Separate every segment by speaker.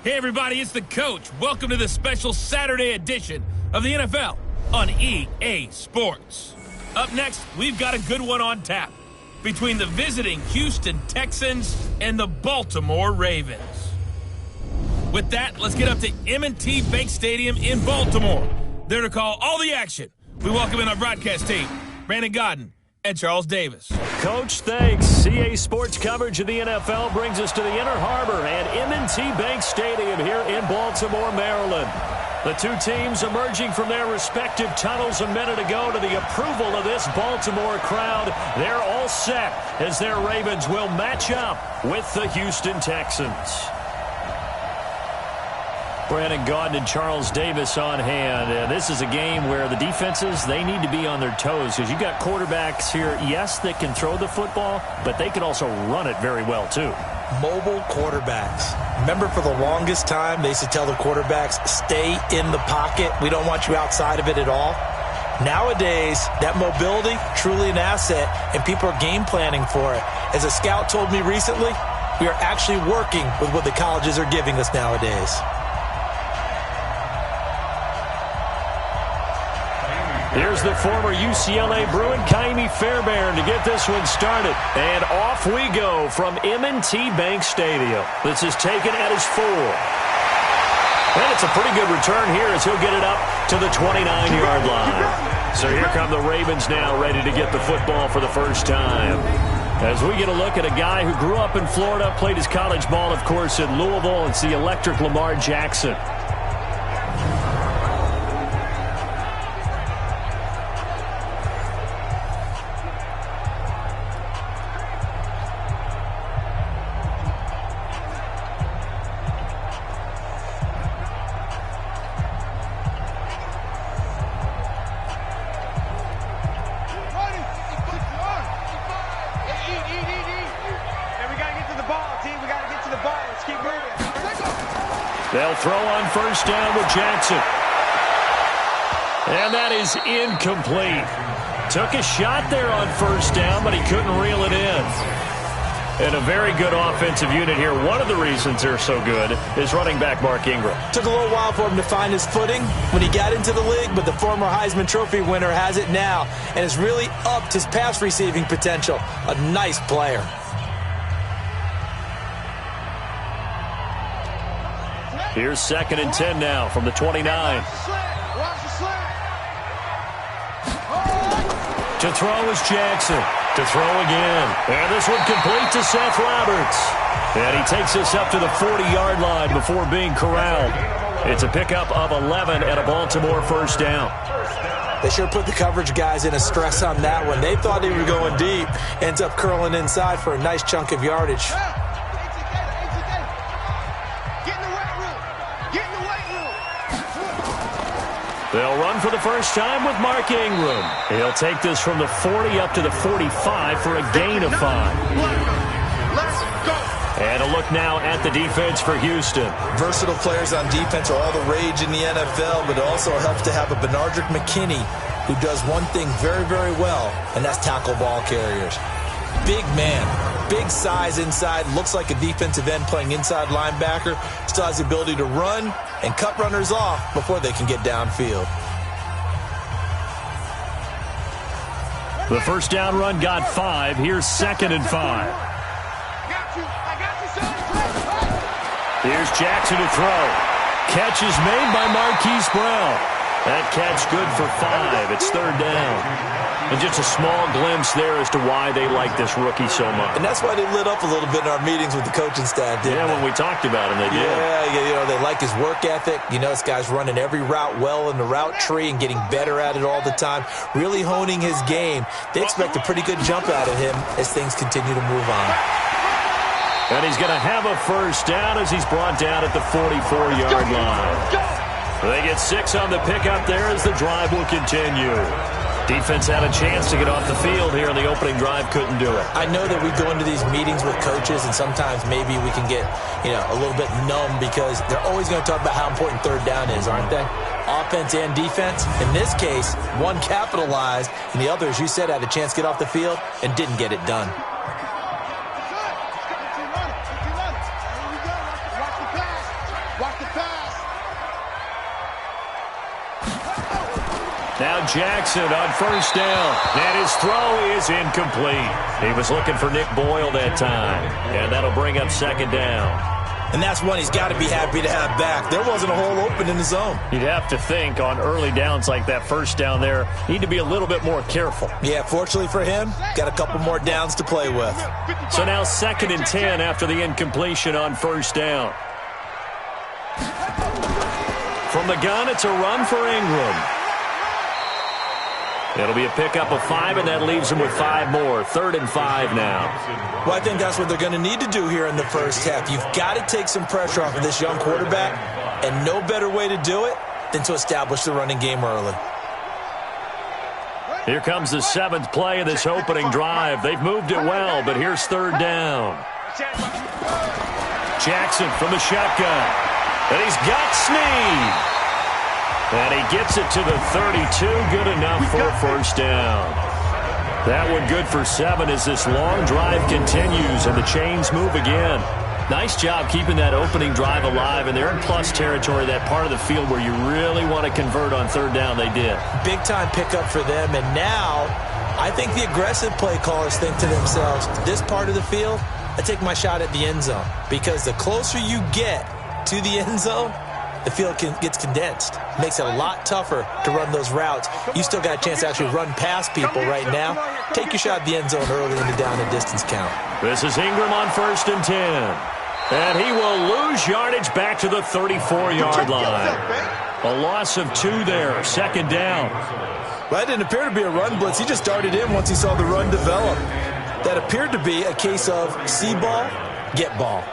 Speaker 1: Hey everybody, it's the coach. Welcome to the special Saturday edition of the NFL on EA Sports. Up next, we've got a good one on tap between the visiting Houston Texans and the Baltimore Ravens. With that, let's get up to M&T Bank Stadium in Baltimore. There to call all the action. We welcome in our broadcast team, Brandon Godden and Charles Davis.
Speaker 2: Coach, thanks. CA Sports coverage of the NFL brings us to the Inner Harbor and M&T Bank Stadium here in Baltimore, Maryland. The two teams emerging from their respective tunnels a minute ago to the approval of this Baltimore crowd. They're all set as their Ravens will match up with the Houston Texans. Brandon Gaudin and Charles Davis on hand. This is a game where the defenses, they need to be on their toes because you got quarterbacks here, yes, that can throw the football, but they can also run it very well too.
Speaker 3: Mobile quarterbacks. Remember, for the longest time, they used to tell the quarterbacks, stay in the pocket. We don't want you outside of it at all. Nowadays, that mobility, truly an asset, and people are game planning for it. As a scout told me recently, we are actually working with what the colleges are giving us nowadays.
Speaker 2: Here's the former UCLA Bruin, Kaimi Fairbairn, to get this one started. And off we go from M&T Bank Stadium. This is taken at his 4. And it's a pretty good return here as he'll get it up to the 29-yard line. So here come the Ravens now, ready to get the football for the first time. As we get a look at a guy who grew up in Florida, played his college ball, of course, in Louisville. It's the electric Lamar Jackson. They'll throw on first down with Jackson. And that is incomplete. Took a shot there on first down, but he couldn't reel it in. And a very good offensive unit here. One of the reasons they're so good is running back Mark Ingram.
Speaker 3: Took a little while for him to find his footing when he got into the league, but the former Heisman Trophy winner has it now and has really upped his pass receiving potential. A nice player.
Speaker 2: Here's 2nd and 10 now from the 29. To throw is Jackson. To throw again. And this one complete to Seth Roberts. And he takes us up to the 40-yard line before being corralled. It's a pickup of 11 at a Baltimore first down.
Speaker 3: They sure put the coverage guys in a stress on that one. They thought they were going deep. Ends up curling inside for a nice chunk of yardage.
Speaker 2: They'll run for the first time with Mark Ingram. He'll take this from the 40 up to the 45 for a gain of 5. And a look now at the defense for Houston.
Speaker 3: Versatile players on defense are all the rage in the NFL, but it also helps to have a Benardrick McKinney who does one thing very, very well, and that's tackle ball carriers. Big man, big size inside, looks like a defensive end playing inside linebacker, still has the ability to run and cut runners off before they can get downfield.
Speaker 2: The first down run got 5. Here's 2nd and 5. Here's Jackson to throw. Catch is made by Marquise Brown. That catch good for 5. It's 3rd down. And just a small glimpse there as to why they like this rookie so much.
Speaker 3: And that's why they lit up a little bit in our meetings with the coaching staff, didn't they?
Speaker 2: When we talked about him, they did.
Speaker 3: Yeah, they like his work ethic. You know, this guy's running every route well in the route tree and getting better at it all the time, really honing his game. They expect a pretty good jump out of him as things continue to move on.
Speaker 2: And he's going to have a first down as he's brought down at the 44-yard line. They get 6 on the pickup there as the drive will continue. Defense had a chance to get off the field here in the opening drive, couldn't do it.
Speaker 3: I know that we go into these meetings with coaches, and sometimes maybe we can get, a little bit numb because they're always going to talk about how important 3rd down is, aren't they? Offense and defense. In this case, one capitalized, and the other, as you said, had a chance to get off the field and didn't get it done.
Speaker 2: Now Jackson on first down. And his throw is incomplete. He was looking for Nick Boyle that time. And that'll bring up second down.
Speaker 3: And that's one he's got to be happy to have back. There wasn't a hole open in the zone.
Speaker 2: You'd have to think on early downs like that first down there, need to be a little bit more careful.
Speaker 3: Yeah, fortunately for him, got a couple more downs to play with.
Speaker 2: So now 2nd and 10 after the incompletion on first down. From the gun, it's a run for Ingram. It'll be a pickup of 5, and that leaves them with 5 more. 3rd and 5 now.
Speaker 3: Well, I think that's what they're going to need to do here in the first half. You've got to take some pressure off of this young quarterback, and no better way to do it than to establish the running game early.
Speaker 2: Here comes the 7th play of this opening drive. They've moved it well, but here's 3rd down. Jackson from the shotgun. And he's got Snead. And he gets it to the 32. Good enough for a first down. That one good for 7 as this long drive continues and the chains move again. Nice job keeping that opening drive alive, and they're in plus territory, that part of the field where you really want to convert on 3rd down. They did. Big
Speaker 3: time pickup for them, and now I think the aggressive play callers think to themselves, this part of the field, I take my shot at the end zone, because the closer you get to the end zone, the field gets condensed. Makes it a lot tougher to run those routes. You still got a chance to actually run past people right now. Take your shot at the end zone early in the down and distance count.
Speaker 2: This is Ingram on 1st and 10. And he will lose yardage back to the 34-yard line. A loss of 2 there, 2nd down.
Speaker 3: Well, that didn't appear to be a run blitz. He just darted in once he saw the run develop. That appeared to be a case of see ball, get ball.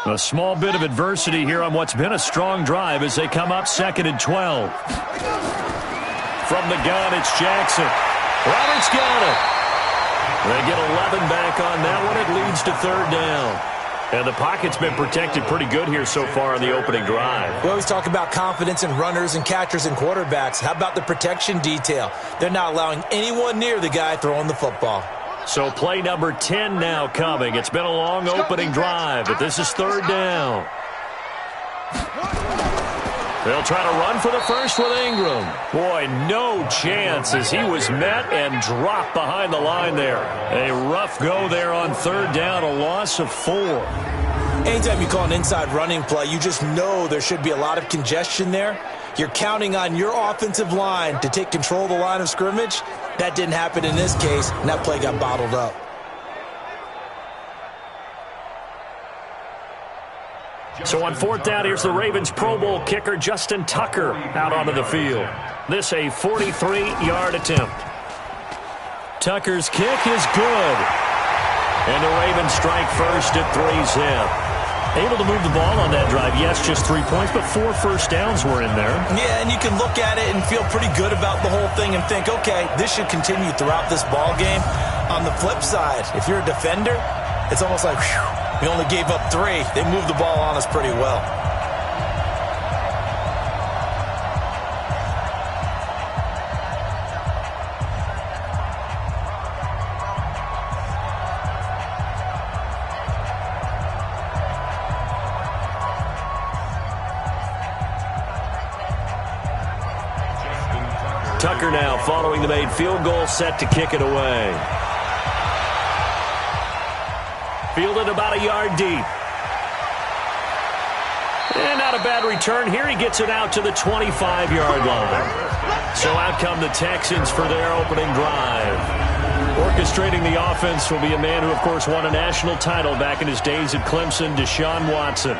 Speaker 2: A small bit of adversity here on what's been a strong drive as they come up 2nd and 12. From the gun, it's Jackson. Roberts got it. They get 11 back on that one. It leads to 3rd down. And the pocket's been protected pretty good here so far in the opening drive.
Speaker 3: We always talk about confidence in runners and catchers and quarterbacks. How about the protection detail? They're not allowing anyone near the guy throwing the football.
Speaker 2: So play number 10 now coming. It's been a long opening drive, but this is 3rd down. They'll try to run for the first with Ingram. Boy, no chance as he was met and dropped behind the line there. A rough go there on 3rd down, a loss of 4.
Speaker 3: Anytime you call an inside running play, you just know there should be a lot of congestion there. You're counting on your offensive line to take control of the line of scrimmage. That didn't happen in this case, and that play got bottled up.
Speaker 2: So on 4th down, here's the Ravens Pro Bowl kicker Justin Tucker out onto the field. This a 43-yard attempt. Tucker's kick is good. And the Ravens strike first at 3-zip. Able to move the ball on that drive. Yes, just 3 points, but 4 first downs were in there.
Speaker 3: Yeah, and you can look at it and feel pretty good about the whole thing and think, okay, this should continue throughout this ball game. On the flip side, if you're a defender, it's almost like, whew, we only gave up 3. They moved the ball on us pretty well.
Speaker 2: Tucker now following the made field goal, set to kick it away. Fielded about a yard deep. And not a bad return here. He gets it out to the 25-yard line. So out come the Texans for their opening drive. Orchestrating the offense will be a man who, of course, won a national title back in his days at Clemson, Deshaun Watson.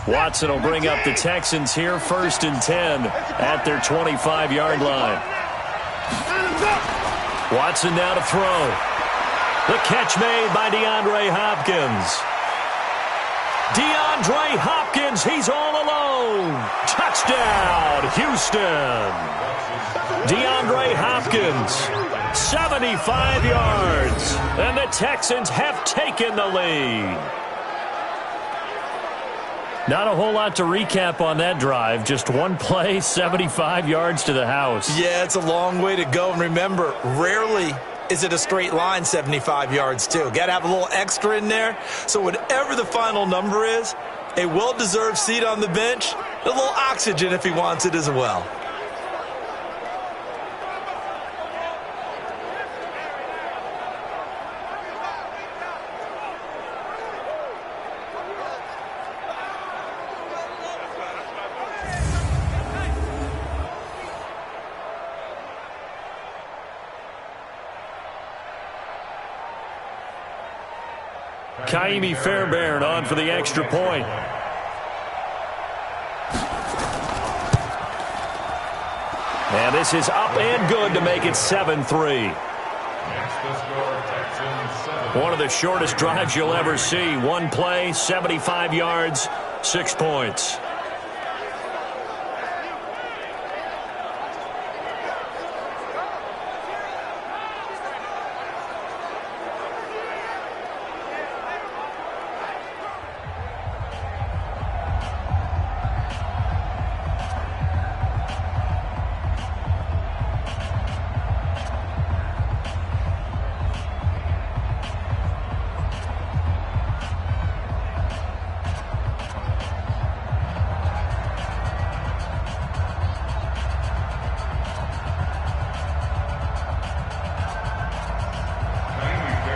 Speaker 2: Watson will bring up the Texans here, 1st and 10 at their 25-yard line. Watson now to throw. The catch made by DeAndre Hopkins. DeAndre Hopkins, he's all alone. Touchdown, Houston. DeAndre Hopkins, 75 yards. And the Texans have taken the lead. Not a whole lot to recap on that drive. Just one play, 75 yards to the house.
Speaker 3: Yeah, it's a long way to go. And remember, rarely is it a straight line 75 yards, too. Got to have a little extra in there. So whatever the final number is, a well-deserved seat on the bench, a little oxygen if he wants it as well.
Speaker 2: Kaimi Fairbairn on for the extra point. And this is up and good to make it 7-3. One of the shortest drives you'll ever see. One play, 75 yards, 6 points.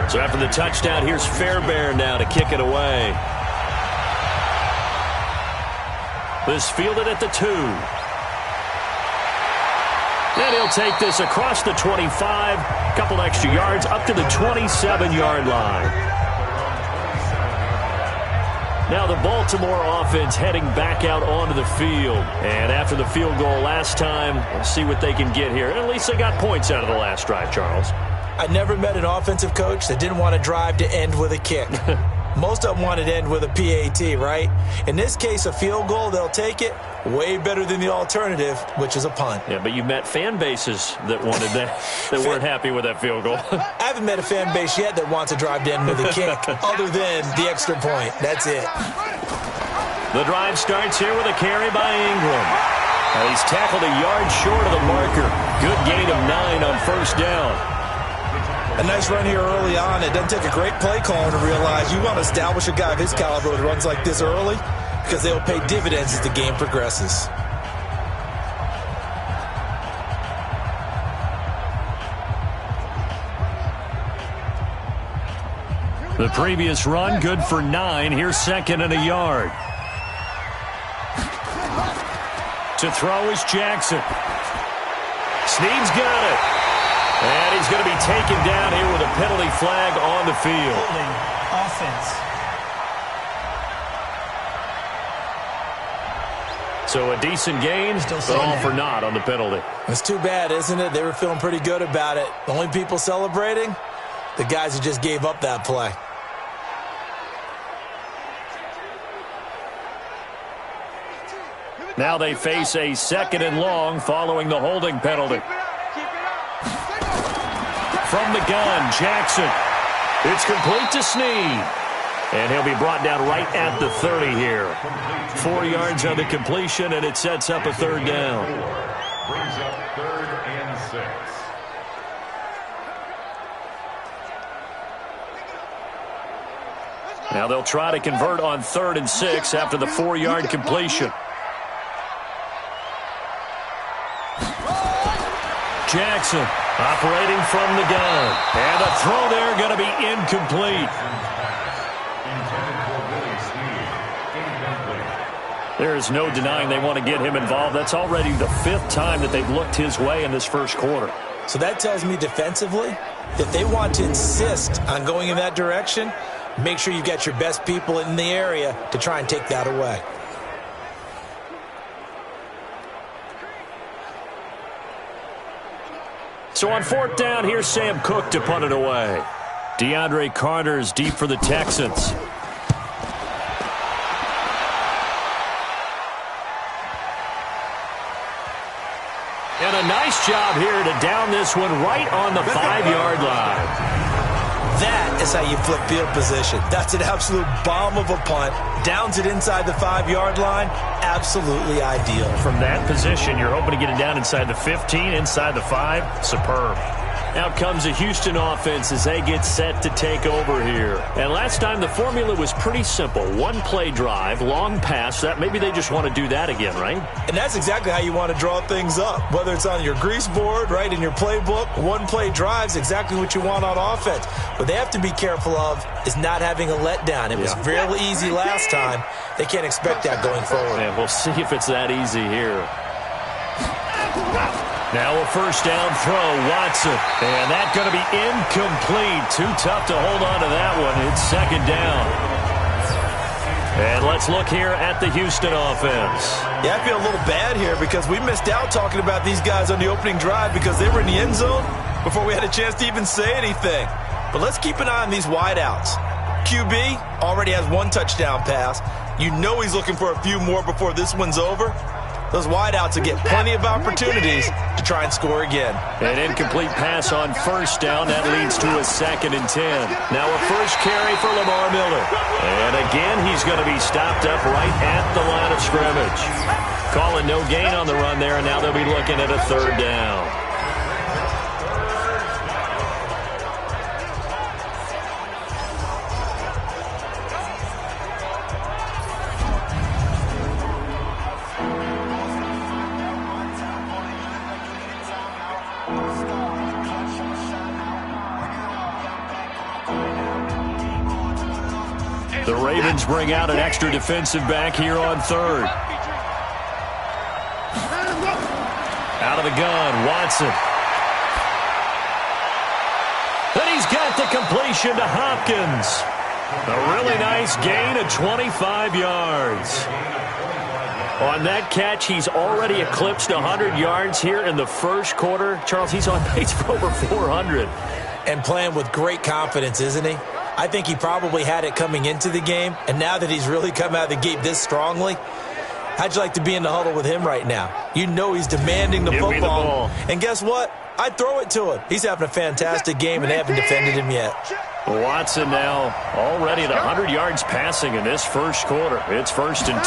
Speaker 2: So after the touchdown, here's Fairbairn now to kick it away. This fielded at the 2. And he'll take this across the 25, couple extra yards, up to the 27-yard line. Now the Baltimore offense heading back out onto the field. And after the field goal last time, we'll see what they can get here. At least they got points out of the last drive, Charles.
Speaker 3: I never met an offensive coach that didn't want a drive to end with a kick. Most of them wanted to end with a PAT, right? In this case, a field goal, they'll take it. Way better than the alternative, which is a punt.
Speaker 2: Yeah, but you've met fan bases that wanted that, that weren't happy with that field goal.
Speaker 3: I haven't met a fan base yet that wants a drive to end with a kick, other than the extra point. That's it.
Speaker 2: The drive starts here with a carry by Ingram. Now he's tackled a yard short of the marker. Good gain of 9 on first down.
Speaker 3: A nice run here early on. It doesn't take a great play caller to realize you want to establish a guy of his caliber who runs like this early because they'll pay dividends as the game progresses.
Speaker 2: The previous run, good for 9. Here's second and a yard. To throw is Jackson. Snead's got it. And he's going to be taken down here with a penalty flag on the field.
Speaker 4: Holding offense.
Speaker 2: So a decent gain, but all for naught on the penalty.
Speaker 3: It's too bad, isn't it? They were feeling pretty good about it. The only people celebrating, the guys who just gave up that play.
Speaker 2: Now they face a second and long following the holding penalty. From the gun, Jackson. It's complete to Snead. And he'll be brought down right at the 30 here. 4 yards on the completion, and it sets up a third down.
Speaker 5: Brings up 3rd and 6.
Speaker 2: Now they'll try to convert on 3rd and 6 after the 4-yard completion. Jackson operating from the gun. And the throw there going to be incomplete. There is no denying they want to get him involved. That's already the 5th time that they've looked his way in this first quarter.
Speaker 3: So that tells me defensively, if they want to insist on going in that direction, make sure you've got your best people in the area to try and take that away.
Speaker 2: So on 4th down, here's Sam Cook to punt it away. DeAndre Carter's deep for the Texans. Nice job here to down this one right on the 5-yard line.
Speaker 3: That is how you flip field position. That's an absolute bomb of a punt. Downs it inside the 5-yard line. Absolutely ideal.
Speaker 2: From that position, you're hoping to get it down inside the 15, inside the 5. Superb. Out comes the Houston offense as they get set to take over here. And last time the formula was pretty simple. One play drive, long pass. That maybe they just want to do that again, right?
Speaker 3: And that's exactly how you want to draw things up. Whether it's on your grease board, right, in your playbook, one play drive is exactly what you want on offense. What they have to be careful of is not having a letdown. It was real easy last time. They can't expect that going forward.
Speaker 2: And we'll see if it's that easy here. Now a first down throw, Watson. And that's going to be incomplete. Too tough to hold on to that one. It's second down. And let's look here at the Houston offense.
Speaker 3: Yeah, I feel a little bad here because we missed out talking about these guys on the opening drive because they were in the end zone before we had a chance to even say anything. But let's keep an eye on these wideouts. QB already has one touchdown pass. You know he's looking for a few more before this one's over. Those wideouts will get plenty of opportunities to try and score again.
Speaker 2: An incomplete pass on first down. That leads to a 2nd and 10. Now a first carry for Lamar Miller. And again, he's going to be stopped up right at the line of scrimmage. Calling no gain on the run there, and now they'll be looking at a 3rd down. The Ravens bring out an extra defensive back here on 3rd. Out of the gun, Watson. Then he's got the completion to Hopkins. A really nice gain of 25 yards. On that catch, he's already eclipsed 100 yards here in the first quarter. Charles, he's on pace for over 400.
Speaker 3: And playing with great confidence, isn't he? I think he probably had it coming into the game, and now that he's really come out of the gate this strongly, how'd you like to be in the huddle with him right now? You know he's demanding the football.
Speaker 2: Give me the ball.
Speaker 3: And guess what? I'd throw it to him. He's having a fantastic game, and they haven't defended him yet.
Speaker 2: Watson now already at 100 yards passing in this first quarter. It's 1st and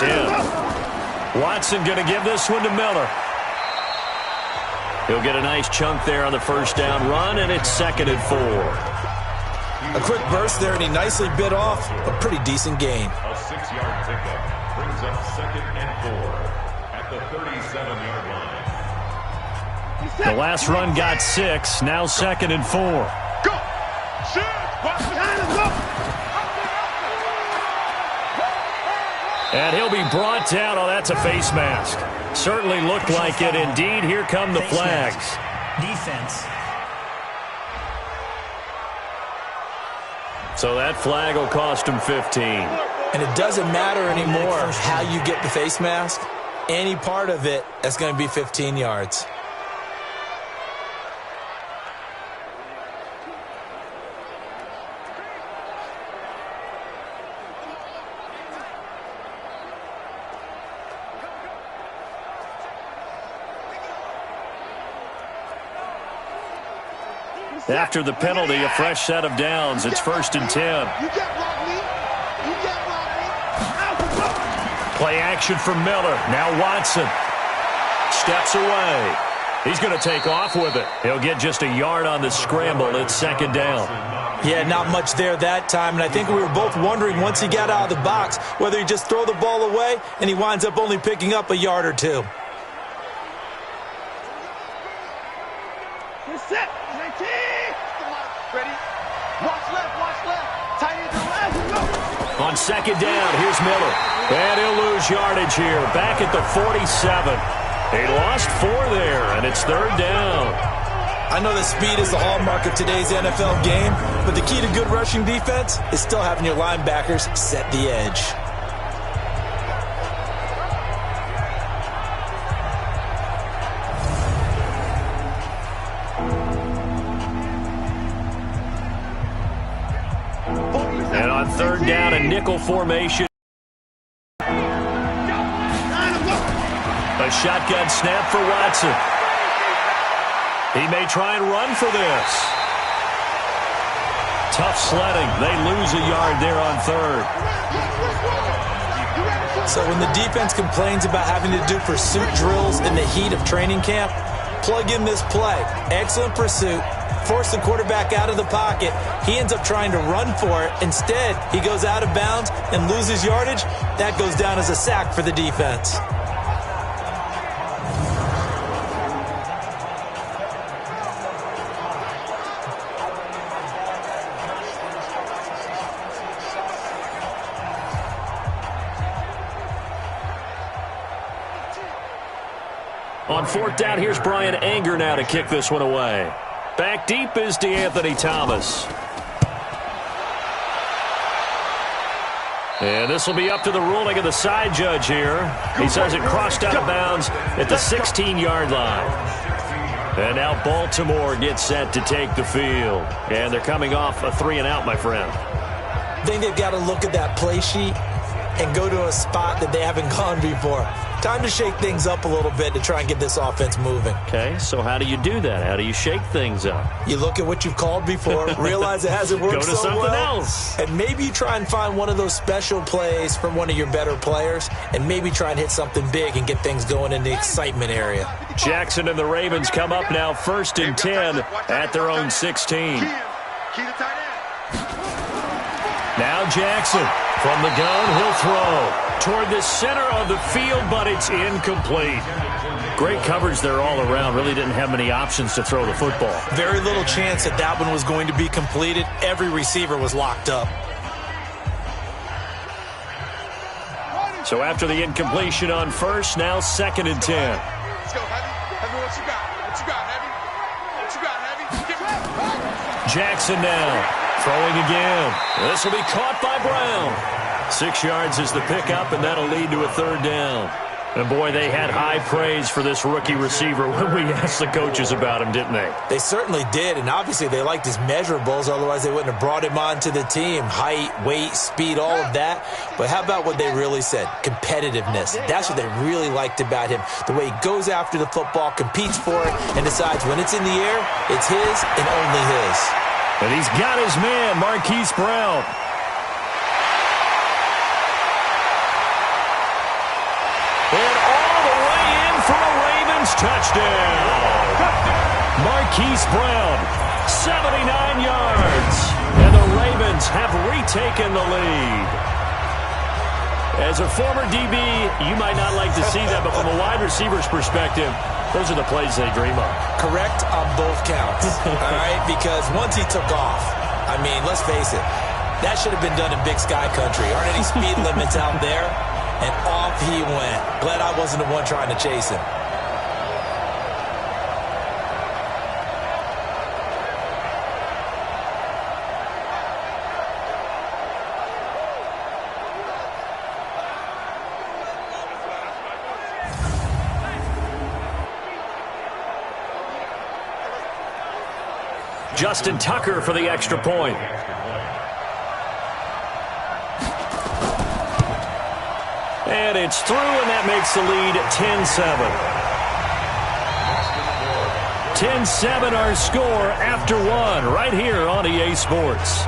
Speaker 2: 10. Watson going to give this one to Miller. He'll get a nice chunk there on the first down run, and it's 2nd and 4.
Speaker 3: A quick burst there, and he nicely bit off a pretty decent gain.
Speaker 5: A 6-yard pickup brings up 2nd and 4 at the 37-yard line.
Speaker 2: The last run got 6, now 2nd and 4.
Speaker 5: Go! Shoot!
Speaker 2: And he'll be brought down. Oh, that's a face mask. Certainly looked like it. Indeed, here come the flags.
Speaker 4: Defense.
Speaker 2: So that flag will cost him 15.
Speaker 3: And it doesn't matter anymore how you get the face mask. Any part of it, that's going to be 15 yards.
Speaker 2: After the penalty, a fresh set of downs. It's 1st and 10. Play action from Miller. Now Watson steps away. He's going to take off with it. He'll get just a yard on the scramble. It's 2nd down.
Speaker 3: Yeah, not much there that time. And I think we were both wondering once he got out of the box whether he just throw the ball away and he winds up only picking up a yard or two.
Speaker 6: Set. Ready? Watch left. Tight end to left. Go.
Speaker 2: On 2nd down, here's Miller. And he'll lose yardage here. Back at the 47. He lost 4 there, and it's 3rd down.
Speaker 3: I know that speed is the hallmark of today's NFL game, but the key to good rushing defense is still having your linebackers set the edge.
Speaker 2: And on 3rd down, a nickel formation. A shotgun snap for Watson. He may try and run for this. Tough sledding. They lose a yard there on third.
Speaker 3: So when the defense complains about having to do pursuit drills in the heat of training camp, plug in this play. Excellent pursuit. Force the quarterback out of the pocket. He ends up trying to run for it. Instead, he goes out of bounds and loses yardage. That goes down as a sack for the defense.
Speaker 2: On fourth down, here's Brian Anger now to kick this one away. Back deep is DeAnthony Thomas. And this will be up to the ruling of the side judge here. He says it crossed out of bounds at the 16-yard line. And now Baltimore gets set to take the field. And they're coming off a 3-and-out, my friend.
Speaker 3: I think they've got to look at that play sheet and go to a spot that they haven't gone before. Time to shake things up a little bit to try and get this offense moving.
Speaker 2: Okay, so how do you do that? How do you shake things up?
Speaker 3: You look at what you've called before, realize it hasn't worked so well.
Speaker 2: Go to something else.
Speaker 3: And maybe you try and find one of those special plays from one of your better players, and maybe try and hit something big and get things going in the excitement area.
Speaker 2: Jackson and the Ravens come up now 1st and 10 at their own 16. Now Jackson from the gun, he'll throw toward the center of the field, but it's incomplete. Great coverage there all around. Really didn't have many options to throw the football.
Speaker 3: Very little chance that that one was going to be completed. Every receiver was locked up.
Speaker 2: So after the incompletion on first, now 2nd and 10.
Speaker 6: Let's go, Heavy. Heavy, what you got? What you got, Heavy? What you got, Heavy?
Speaker 2: Jackson now. Throwing again. This will be caught by Brown. 6 yards is the pickup, and that'll lead to a 3rd down. And, boy, they had high praise for this rookie receiver when we asked the coaches about him, didn't they?
Speaker 3: They certainly did, and obviously they liked his measurables. Otherwise, they wouldn't have brought him onto the team. Height, weight, speed, all of that. But how about what they really said? Competitiveness. That's what they really liked about him. The way he goes after the football, competes for it, and decides when it's in the air, it's his and only his.
Speaker 2: And he's got his man, Marquise Brown. And all the way in for a Ravens touchdown. Marquise Brown, 79 yards. And the Ravens have retaken the lead. As a former DB, you might not like to see that, but from a wide receiver's perspective, those are the plays they dream of.
Speaker 3: Correct on both counts, all right? Because once he took off, I mean, let's face it, that should have been done in Big Sky Country. Aren't any speed limits out there? And off he went. Glad I wasn't the one trying to chase him.
Speaker 2: Justin Tucker for the extra point. And it's through, and that makes the lead 10-7. 10-7 our score after one right here on EA Sports.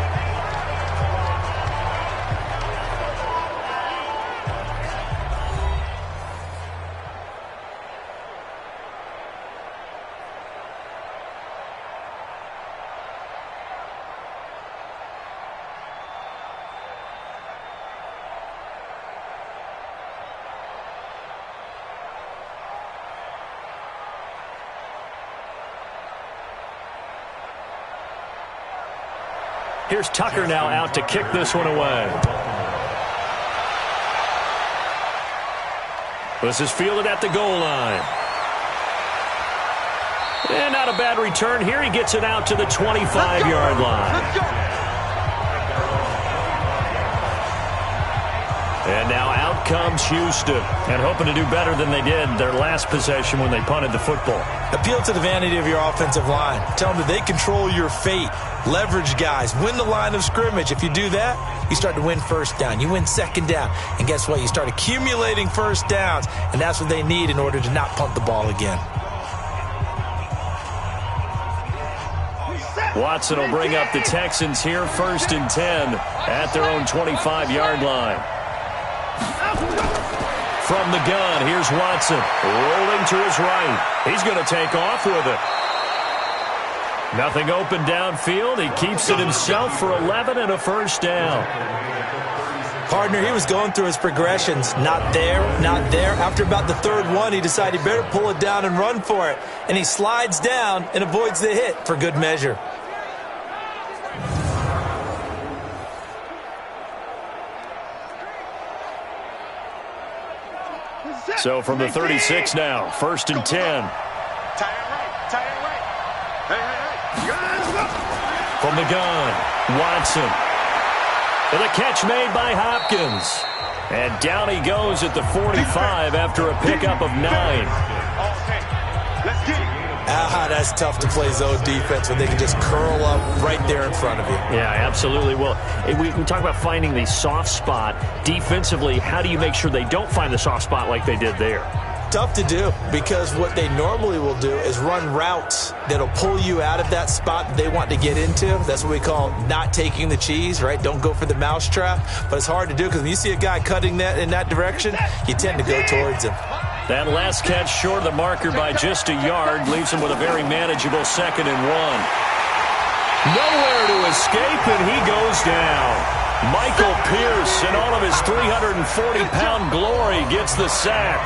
Speaker 2: Here's Tucker now out to kick this one away. This is fielded at the goal line. And not a bad return here. He gets it out to the 25-yard line. And now out comes Houston, and hoping to do better than they did their last possession when they punted the football.
Speaker 3: Appeal to the vanity of your offensive line. Tell them that they control your fate. Leverage guys. Win the line of scrimmage. If you do that, you start to win first down. You win second down. And guess what? You start accumulating first downs, and that's what they need in order to not punt the ball again.
Speaker 2: Watson will bring up the Texans here, 1st and 10 at their own 25-yard line. From the gun, here's Watson, rolling to his right. He's going to take off with it. Nothing open downfield. He keeps it himself for 11 and a first down.
Speaker 3: Partner, he was going through his progressions. Not there, not there. After about the third one, he decided he better pull it down and run for it. And he slides down and avoids the hit for good measure.
Speaker 2: So from the 36 now, 1st and 10. From the gun, Watson. With a catch made by Hopkins. And down he goes at the 45 after a pickup of 9.
Speaker 3: That's tough to play zone defense when they can just curl up right there in front of you.
Speaker 2: Yeah, absolutely. Well, we talk about finding the soft spot. Defensively, how do you make sure they don't find the soft spot like they did there?
Speaker 3: Tough to do, because what they normally will do is run routes that'll pull you out of that spot that they want to get into. That's what we call not taking the cheese, right? Don't go for the mousetrap. But it's hard to do because when you see a guy cutting that in that direction, you tend to go towards him.
Speaker 2: That last catch short of the marker by just a yard leaves him with a very manageable 2nd and 1. Nowhere to escape, and he goes down. Michael Pierce, in all of his 340-pound glory, gets the sack.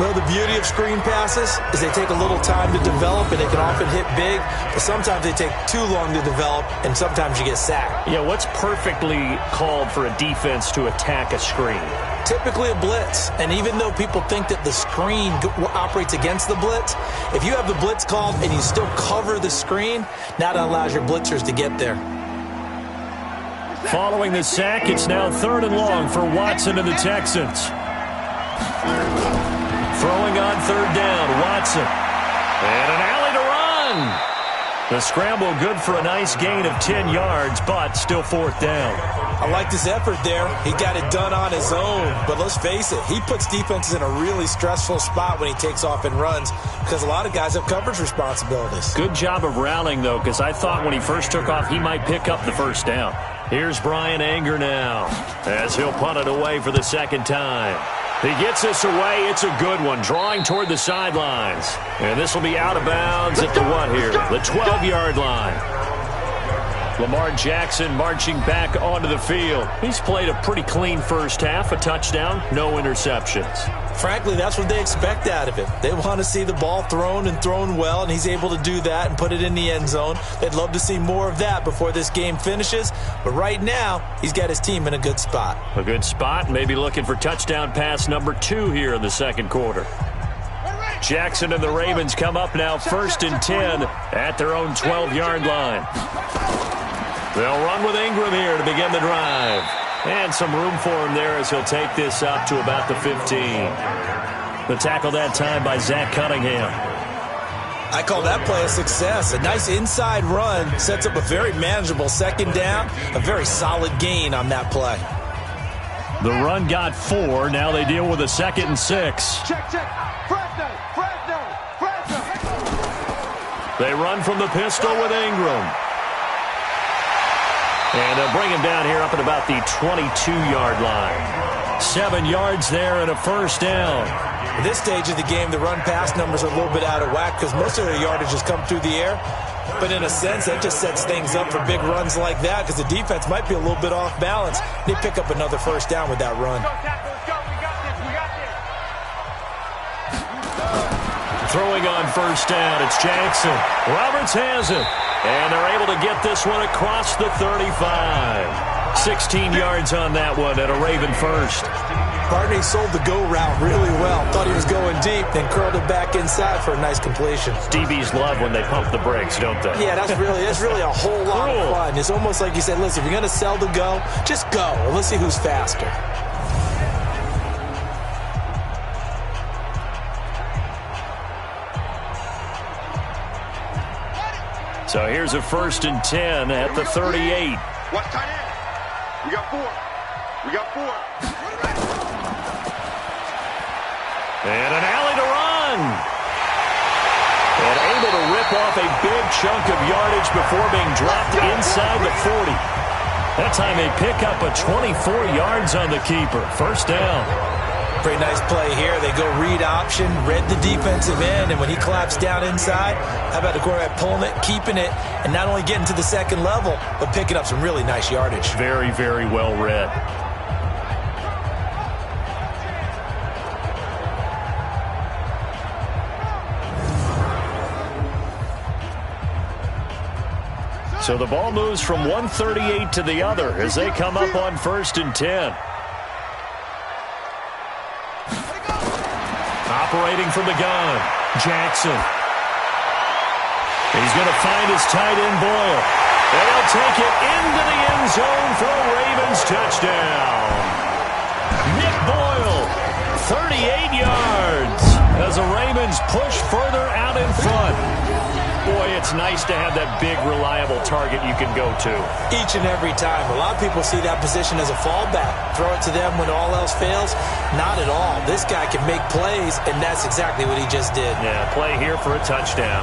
Speaker 3: Well, the beauty of screen passes is they take a little time to develop, and they can often hit big, but sometimes they take too long to develop, and sometimes you get sacked.
Speaker 2: Yeah, what's perfectly called for a defense to attack a screen?
Speaker 3: Typically a blitz, and even though people think that the screen operates against the blitz, if you have the blitz called and you still cover the screen, now that allows your blitzers to get there.
Speaker 2: Following the sack, it's now 3rd and long for Watson and the Texans. Throwing on 3rd down, Watson. And an alley to run. The scramble good for a nice gain of 10 yards, but still 4th down.
Speaker 3: I like this effort there. He got it done on his own, but let's face it, he puts defenses in a really stressful spot when he takes off and runs because a lot of guys have coverage responsibilities.
Speaker 2: Good job of rallying, though, because I thought when he first took off, he might pick up the first down. Here's Brian Anger now as he'll punt it away for the 2nd time. He gets this away. It's a good one, drawing toward the sidelines. And this will be out of bounds at the what here? The 12-yard line. Lamar Jackson marching back onto the field. He's played a pretty clean first half, a touchdown, no interceptions.
Speaker 3: Frankly, that's what they expect out of him. They want to see the ball thrown and thrown well, and he's able to do that and put it in the end zone. They'd love to see more of that before this game finishes. But right now, he's got his team in a good spot.
Speaker 2: A good spot, maybe looking for touchdown pass number 2 here in the 2nd quarter. Jackson and the Ravens come up now 1st and 10 at their own 12-yard line. They'll run with Ingram here to begin the drive. And some room for him there as he'll take this up to about the 15. The tackle that time by Zach Cunningham.
Speaker 3: I call that play a success. A nice inside run sets up a very manageable 2nd down. A very solid gain on that play.
Speaker 2: The run got 4. Now they deal with a 2nd and 6.
Speaker 6: Check. Fresno.
Speaker 2: They run from the pistol with Ingram. And they'll bring him down here up at about the 22-yard line. 7 yards there and a first down.
Speaker 3: At this stage of the game, the run-pass numbers are a little bit out of whack because most of their yardage has come through the air. But in a sense, that just sets things up for big runs like that because the defense might be a little bit off balance. They pick up another first down with that run.
Speaker 2: Throwing on first down, it's Jackson. Roberts has it. And they're able to get this one across the 35. 16 yards on that one and a Raven first.
Speaker 3: Partner sold the go route really well. Thought he was going deep, then curled it back inside for a nice completion.
Speaker 2: DBs love when they pump the brakes, don't they?
Speaker 3: Yeah, that's really a whole lot of fun. It's almost like you said, listen, if you're going to sell the go, just go. And let's see who's faster.
Speaker 2: So here's a 1st and 10 at the 38.
Speaker 6: Watch tight end. We got 4.
Speaker 2: And an alley to run. And able to rip rip off a big chunk of yardage before being dropped inside the 40. That time they pick up a 24 yards on the keeper. First down.
Speaker 3: Pretty nice play here. They go read option, read the defensive end, and when he collapsed down inside, how about the quarterback pulling it, keeping it, and not only getting to the second level, but picking up some really nice yardage.
Speaker 2: Very, very well read. So the ball moves from 138 to the other as they come up on 1st and 10. Operating from the gun, Jackson. He's going to find his tight end, Boyle. And he'll take it into the end zone for a Ravens touchdown. Nick Boyle, 38 yards as the Ravens push further out in front. Boy, it's nice to have that big, reliable target you can go to.
Speaker 3: Each and every time. A lot of people see that position as a fallback. Throw it to them when all else fails. Not at all. This guy can make plays, and that's exactly what he just did.
Speaker 2: Yeah, play here for a touchdown.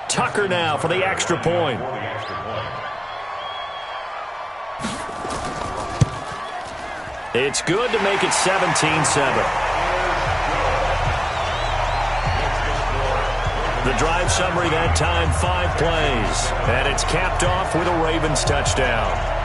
Speaker 2: Tucker now for the extra point. It's good to make it 17-7. The drive summary that time, 5 plays. And it's capped off with a Ravens touchdown.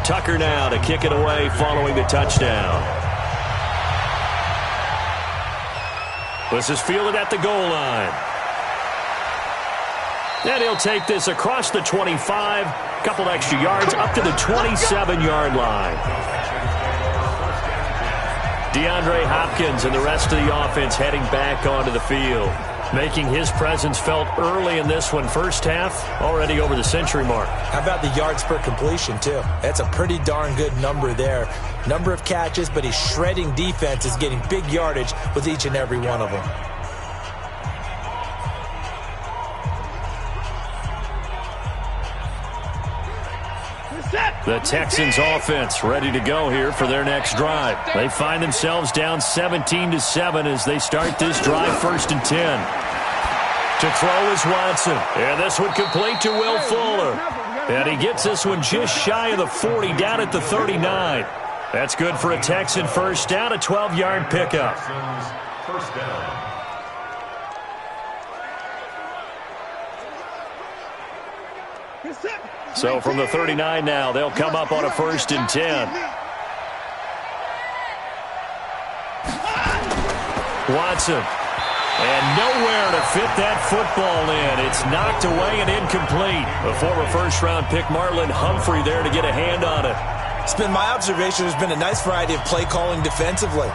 Speaker 2: Tucker now to kick it away following the touchdown. This is fielded at the goal line. And he'll take this across the 25, couple extra yards up to the 27-yard line. DeAndre Hopkins and the rest of the offense heading back onto the field, making his presence felt early in this one. First half, already over the century mark.
Speaker 3: How about the yards per completion, too? That's a pretty darn good number there. Number of catches, but he's shredding defense, is getting big yardage with each and every one of them.
Speaker 2: The Texans offense ready to go here for their next drive. They find themselves down 17-7 as they start this drive, 1st and 10. To throw is Watson. And this one complete to Will Fuller. And he gets this one just shy of the 40, down at the 39. That's good for a Texan first down, a 12-yard pickup.
Speaker 5: First down.
Speaker 2: So from the 39 now, they'll come up on a 1st and 10. Watson. And nowhere to fit that football in. It's knocked away and incomplete. A former first-round pick, Marlon Humphrey, there to get a hand on it.
Speaker 3: It's been my observation there's been a nice variety of play calling defensively.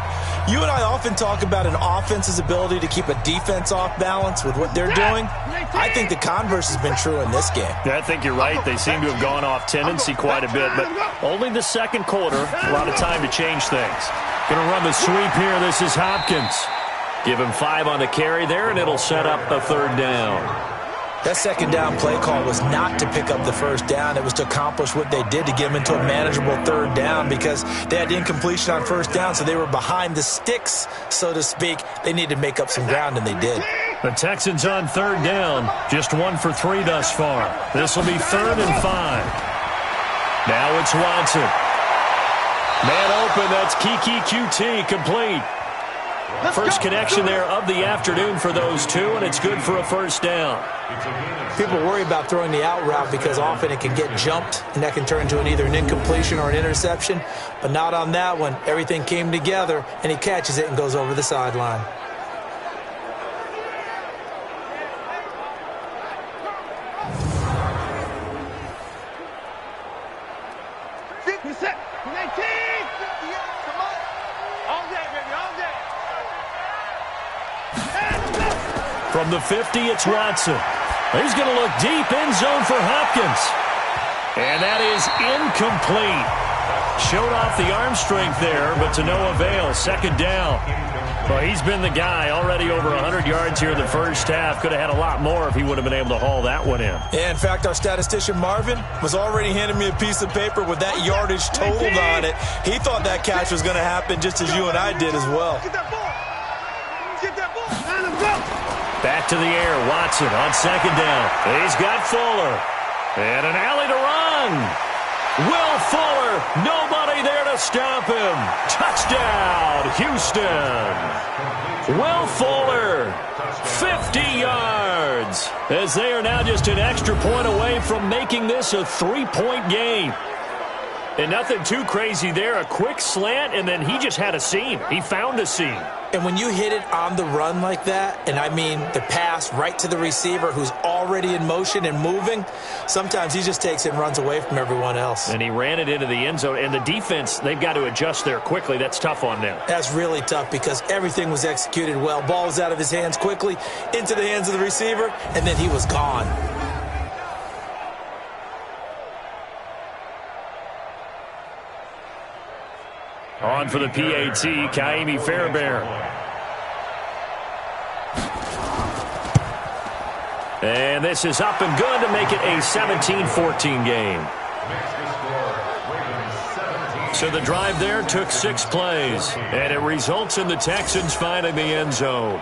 Speaker 3: You and I often talk about an offense's ability to keep a defense off balance with what they're doing. I think the converse has been true in this game.
Speaker 2: Yeah, I think you're right. They seem to have gone off tendency quite a bit, but only the second quarter, a lot of time to change things. Going to run the sweep here. This is Hopkins. Give him 5 on the carry there, and it'll set up a 3rd down.
Speaker 3: That second down play call was not to pick up the first down. It was to accomplish what they did to get them into a manageable 3rd down because they had incompletion on first down, so they were behind the sticks, so to speak. They needed to make up some ground, and they did.
Speaker 2: The Texans on 3rd down, just 1 for 3 thus far. This will be 3rd and 5. Now it's Watson. Man open, that's Kiki QT, complete. First connection there of the afternoon for those two, and it's good for a first down.
Speaker 3: People worry about throwing the out route because often it can get jumped, and that can turn into either an incompletion or an interception. But not on that one. Everything came together, and he catches it and goes over the sideline.
Speaker 2: From the 50, it's Watson. He's going to look deep, end zone for Hopkins. And that is incomplete. Showed off the arm strength there, but to no avail. Second down. Well, he's been the guy already over 100 yards here in the first half. Could have had a lot more if he would have been able to haul that one in.
Speaker 3: Yeah, in fact, our statistician Marvin was already handing me a piece of paper with that yardage totaled on it. He thought that catch was going to happen just as you and I did as well.
Speaker 6: Get that ball. Get that ball. Let him go.
Speaker 2: Back to the air. Watson on second down. He's got Fuller. And an alley to run. Will Fuller. Nobody there to stop him. Touchdown, Houston. Will Fuller. 50 yards. As they are now just an extra point away from making this a 3-point game. And nothing too crazy there. A quick slant, and then he just had a seam. He found a seam.
Speaker 3: And when you hit it on the run like that, and I mean the pass right to the receiver who's already in motion and moving, sometimes he just takes it and runs away from everyone else.
Speaker 2: And he ran it into the end zone. And the defense, they've got to adjust there quickly. That's tough on them.
Speaker 3: That's really tough because everything was executed well. Ball was out of his hands quickly, into the hands of the receiver, and then he was gone.
Speaker 2: On for the PAT, Kaimi Fairbairn. And this is up and good to make it a 17-14 game. So the drive there took 6 plays, and it results in the Texans finding the end zone.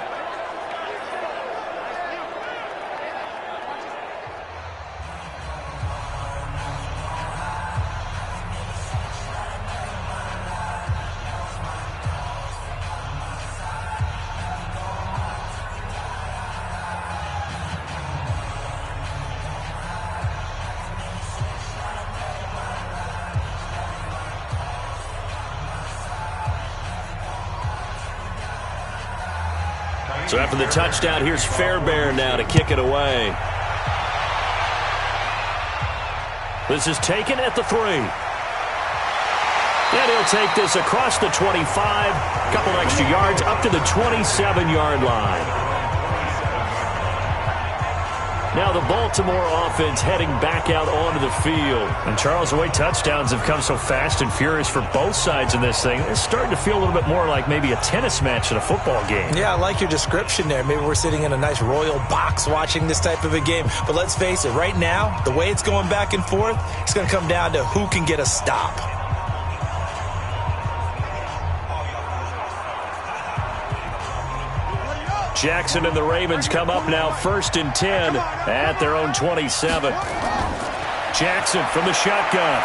Speaker 2: So after the touchdown, here's Fairbairn now to kick it away. This is taken at the 3. And he'll take this across the 25, a couple extra yards up to the 27-yard line. Now the Baltimore offense heading back out onto the field. And Charles, the way touchdowns have come so fast and furious for both sides in this thing, it's starting to feel a little bit more like maybe a tennis match in a football game.
Speaker 3: Yeah, I like your description there. Maybe we're sitting in a nice royal box watching this type of a game. But let's face it, right now, the way it's going back and forth, it's going to come down to who can get a stop.
Speaker 2: Jackson and the Ravens come up now 1st and 10 at their own 27. Jackson from the shotgun.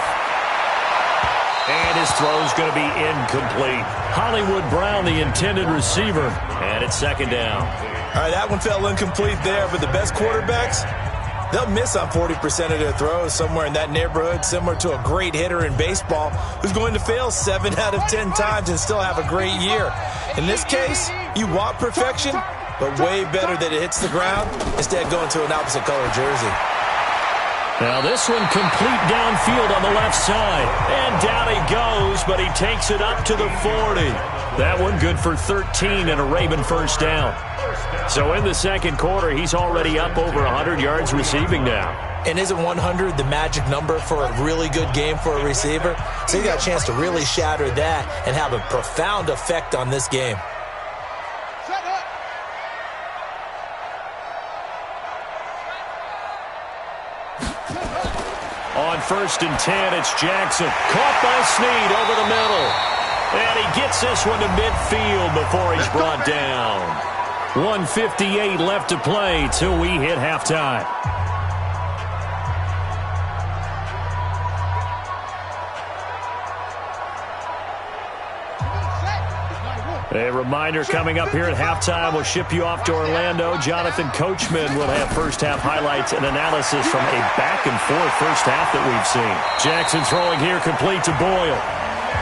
Speaker 2: And his throw's going to be incomplete. Hollywood Brown, the intended receiver, and it's 2nd down.
Speaker 3: All right, that one fell incomplete there, but the best quarterbacks, they'll miss on 40% of their throws, somewhere in that neighborhood, similar to a great hitter in baseball who's going to fail 7 out of 10 times and still have a great year. In this case, you want perfection, but way better that it hits the ground instead going to an opposite color jersey.
Speaker 2: Now this one complete downfield on the left side. And down he goes, but he takes it up to the 40. That one good for 13 and a Raven first down. So in the second quarter, he's already up over 100 yards receiving now.
Speaker 3: And isn't 100 the magic number for a really good game for a receiver? So he got a chance to really shatter that and have a profound effect on this game.
Speaker 2: On 1st and 10, it's Jackson. Caught by Snead over the middle. And he gets this one to midfield before he's brought down. 1:58 left to play till we hit halftime. A reminder coming up here at halftime. We'll ship you off to Orlando. Jonathan Coachman will have first-half highlights and analysis from a back-and-forth first half that we've seen. Jackson throwing here, complete to Boyle.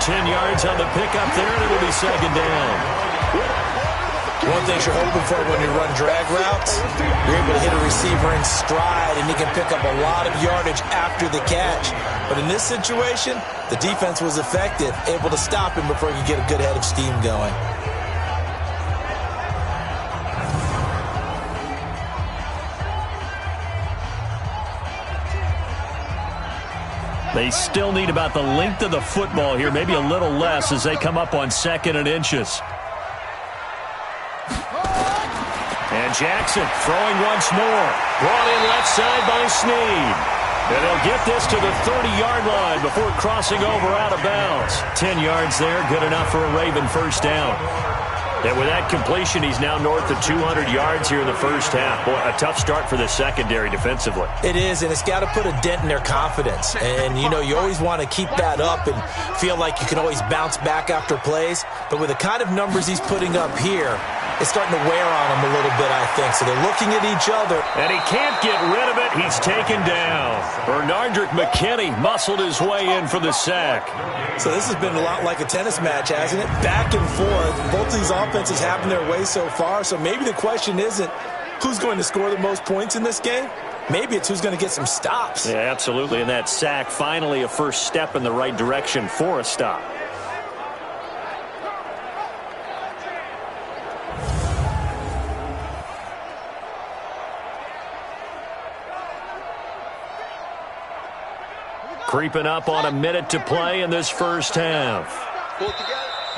Speaker 2: 10 yards on the pickup there, and it'll be second down.
Speaker 3: One thing you're hoping for when you run drag routes, you're able to hit a receiver in stride, and he can pick up a lot of yardage after the catch. But in this situation, the defense was effective, able to stop him before he could get a good head of steam going.
Speaker 2: They still need about the length of the football here, maybe a little less as they come up on 2nd and inches. And Jackson throwing once more. Brought in left side by Snead. And they'll get this to the 30-yard line before crossing over out of bounds. 10 yards there, good enough for a Raven first down. And with that completion, he's now north of 200 yards here in the first half. Boy, a tough start for the secondary defensively.
Speaker 3: It is, and it's got to put a dent in their confidence. And, you know, you always want to keep that up and feel like you can always bounce back after plays. But with the kind of numbers he's putting up here, it's starting to wear on him a little bit, I think. So they're looking at each other.
Speaker 2: And he can't get rid of it. He's taken down. Bernardrick McKinney muscled his way in for the sack.
Speaker 3: So this has been a lot like a tennis match, hasn't it? Back and forth. Both these offenses having their way so far. So maybe the question isn't who's going to score the most points in this game. Maybe it's who's going to get some stops.
Speaker 2: Yeah, absolutely. And that sack, finally a first step in the right direction for a stop. Creeping up on a minute to play in this first half.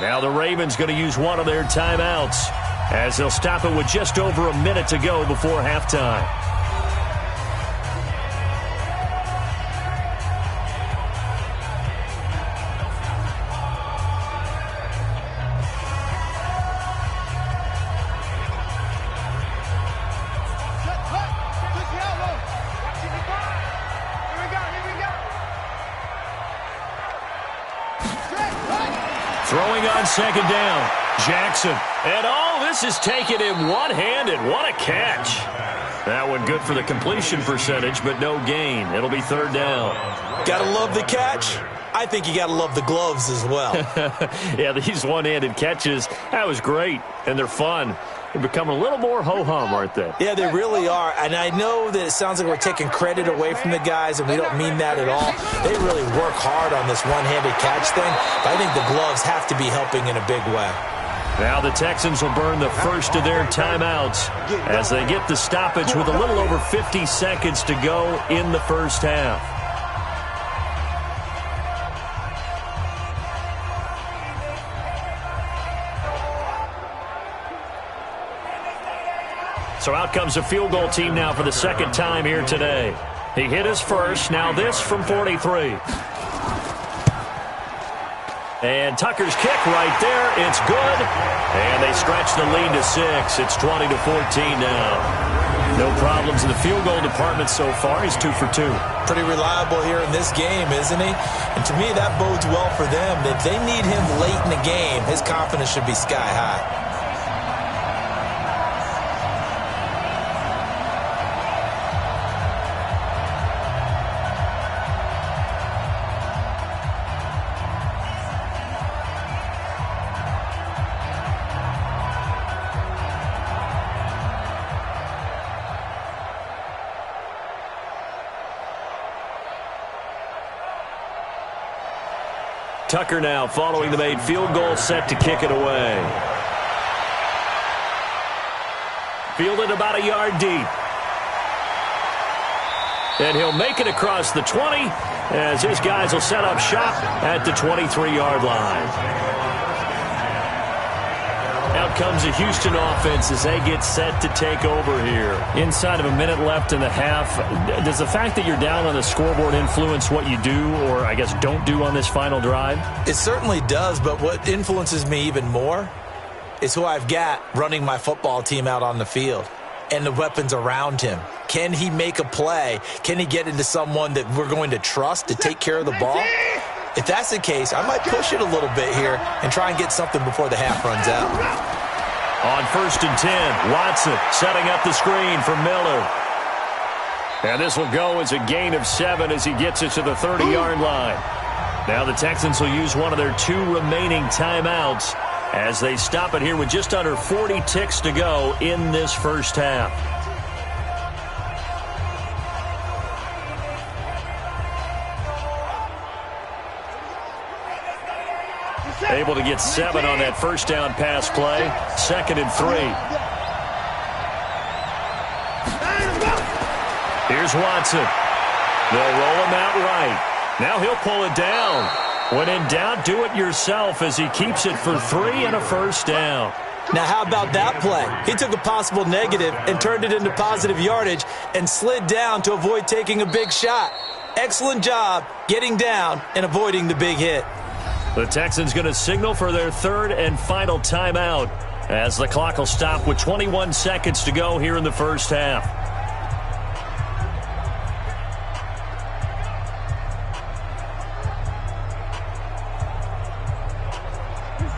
Speaker 2: Now the Ravens going to use one of their timeouts as they'll stop it with just over a minute to go before halftime. Throwing on second down, Jackson. And this is taking him one-handed. What a catch. That one good for the completion percentage, but no gain. It'll be third down.
Speaker 3: Gotta love the catch. I think you gotta love the gloves as well.
Speaker 2: Yeah, these one-handed catches, that was great, and they're fun. They've become a little more ho-hum, aren't they?
Speaker 3: Yeah, they really are. And I know that it sounds like we're taking credit away from the guys, and we don't mean that at all. They really work hard on this one-handed catch thing, but I think the gloves have to be helping in a big way.
Speaker 2: Now the Texans will burn the first of their timeouts as they get the stoppage with a little over 50 seconds to go in the first half. So out comes a field goal team now for the second time here today. He hit his first. Now this from 43. And Tucker's kick right there. It's good. And they stretch the lead to 6. It's 20-14 now. No problems in the field goal department so far. He's 2 for 2.
Speaker 3: Pretty reliable here in this game, isn't he? And to me, that bodes well for them. If they need him late in the game, his confidence should be sky high.
Speaker 2: Tucker now following the made field goal, set to kick it away. Fielded about a yard deep. And he'll make it across the 20 as his guys will set up shop at the 23-yard line. Out comes the Houston offense as they get set to take over here. Inside of a minute left in the half, does the fact that you're down on the scoreboard influence what you do or, I guess, don't do on this final drive?
Speaker 3: It certainly does, but what influences me even more is who I've got running my football team out on the field and the weapons around him. Can he make a play? Can he get into someone that we're going to trust to take care of the ball? If that's the case, I might push it a little bit here and try and get something before the half runs out.
Speaker 2: On 1st and 10, Watson setting up the screen for Miller. And this will go as a gain of 7 as he gets it to the 30-yard line. Now the Texans will use one of their 2 remaining timeouts as they stop it here with just under 40 ticks to go in this first half. Able to get 7 on that first down pass play. 2nd and 3. Here's Watson. They'll roll him out right. Now he'll pull it down. When in doubt, do it yourself as he keeps it for 3 and a first down.
Speaker 3: Now how about that play? He took a possible negative and turned it into positive yardage and slid down to avoid taking a big shot. Excellent job getting down and avoiding the big hit.
Speaker 2: The Texans going to signal for their 3rd and final timeout as the clock will stop with 21 seconds to go here in the first half.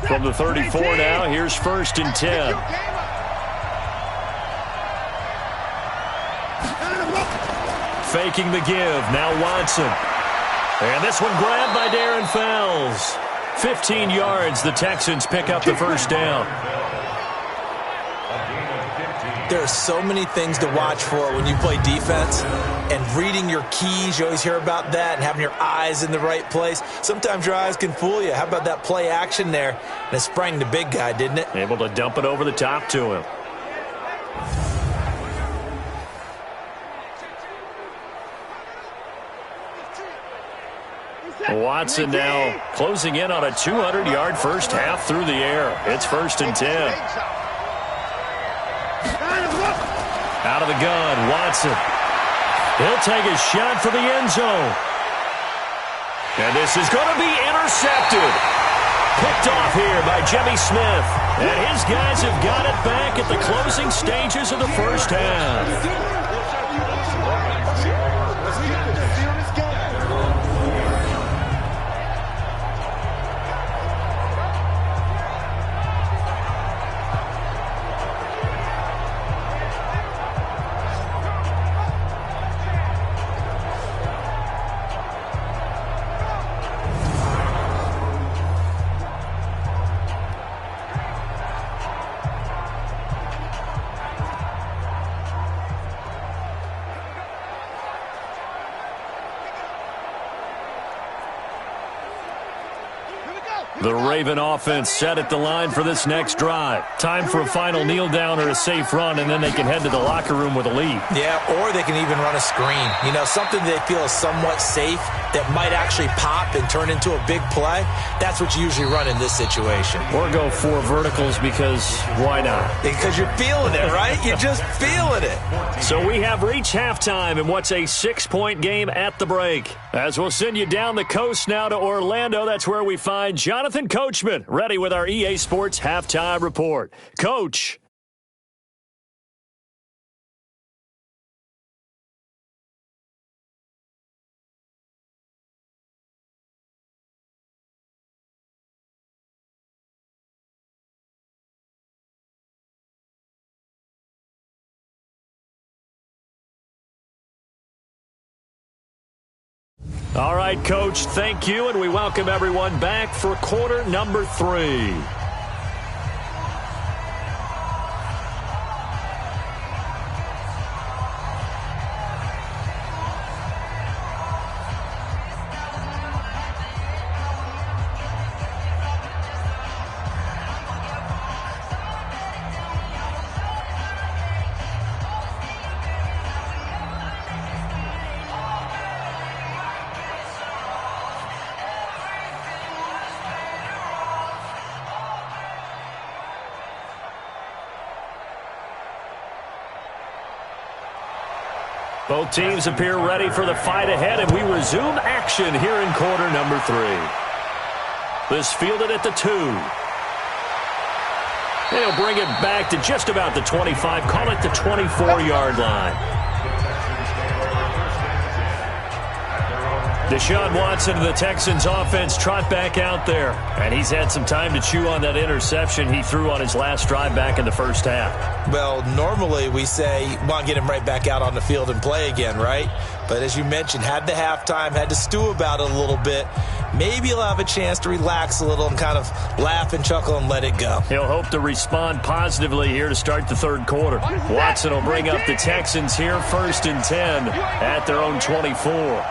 Speaker 2: From the 34 now, here's 1st and 10. Faking the give, now Watson. And this one grabbed by Darren Fells. 15 yards, the Texans pick up the first down.
Speaker 3: There are so many things to watch for when you play defense. And reading your keys, you always hear about that, and having your eyes in the right place. Sometimes your eyes can fool you. How about that play action there? And it sprang the big guy, didn't it?
Speaker 2: Able to dump it over the top to him. Watson now closing in on a 200-yard first half through the air. It's 1st and 10. Out of the gun, Watson. He'll take a shot for the end zone. And this is going to be intercepted. Picked off here by Jimmy Smith. And his guys have got it back at the closing stages of the first half. The Raven offense set at the line for this next drive. Time for a final kneel down or a safe run, and then they can head to the locker room with a lead.
Speaker 3: Yeah, or they can even run a screen. You know, something they feel is somewhat safe that might actually pop and turn into a big play. That's what you usually run in this situation.
Speaker 2: Or go 4 verticals because why not?
Speaker 3: Because you're feeling it, right? You're just feeling it.
Speaker 2: So we have reached halftime in what's a 6-point game at the break. As we'll send you down the coast now to Orlando, that's where we find Jonathan Coachman, ready with our EA Sports Halftime Report. Coach. All right, Coach, thank you, and we welcome everyone back for quarter number 3. Both teams appear ready for the fight ahead, and we resume action here in quarter number 3. This fielded at the 2. They'll bring it back to just about the 25, call it the 24-yard line. Deshaun Watson of the Texans offense trot back out there. And he's had some time to chew on that interception he threw on his last drive back in the first half.
Speaker 3: Well, normally we say, want to get him right back out on the field and play again, right? But as you mentioned, had the halftime, had to stew about it a little bit. Maybe he'll have a chance to relax a little and kind of laugh and chuckle and let it go.
Speaker 2: He'll hope to respond positively here to start the third quarter. Watson will bring up the Texans here 1st and 10 at their own 24.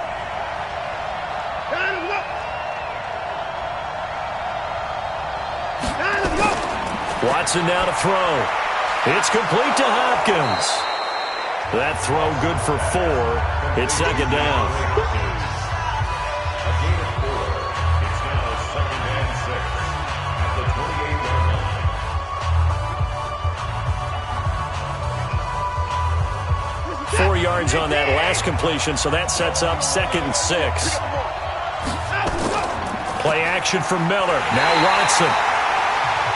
Speaker 2: Watson now to throw. It's complete to Hopkins. That throw good for 4. It's second down.
Speaker 5: A gain of 4. It's now 2nd and 6 at the 28-yard line.
Speaker 2: 4 yards on that last completion, so that sets up 2nd and 6. Play action for Miller. Now Watson.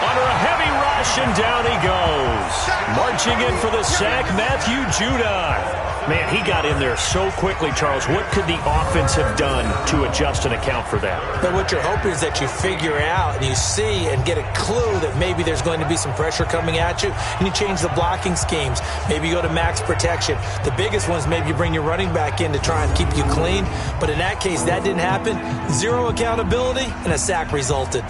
Speaker 2: Under a heavy rush, and down he goes. Marching in for the sack, Matthew Judon. Man, he got in there so quickly, Charles. What could the offense have done to adjust and account for that?
Speaker 3: But what you're hoping is that you figure out and you see and get a clue that maybe there's going to be some pressure coming at you, and you change the blocking schemes. Maybe you go to max protection. The biggest one is maybe you bring your running back in to try and keep you clean. But in that case, that didn't happen. 0 accountability, and a sack resulted.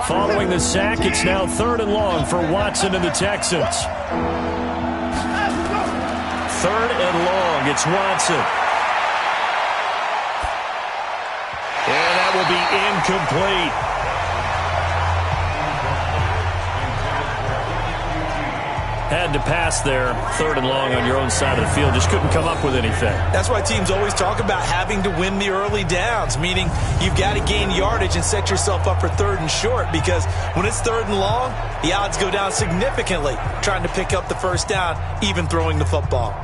Speaker 2: Following the sack, it's now 3rd and long for Watson and the Texans. 3rd and long, it's Watson. And that will be incomplete. Had to pass there, 3rd and long on your own side of the field. Just couldn't come up with anything.
Speaker 3: That's why teams always talk about having to win the early downs, meaning you've got to gain yardage and set yourself up for 3rd and short, because when it's 3rd and long, the odds go down significantly trying to pick up the first down, even throwing the football.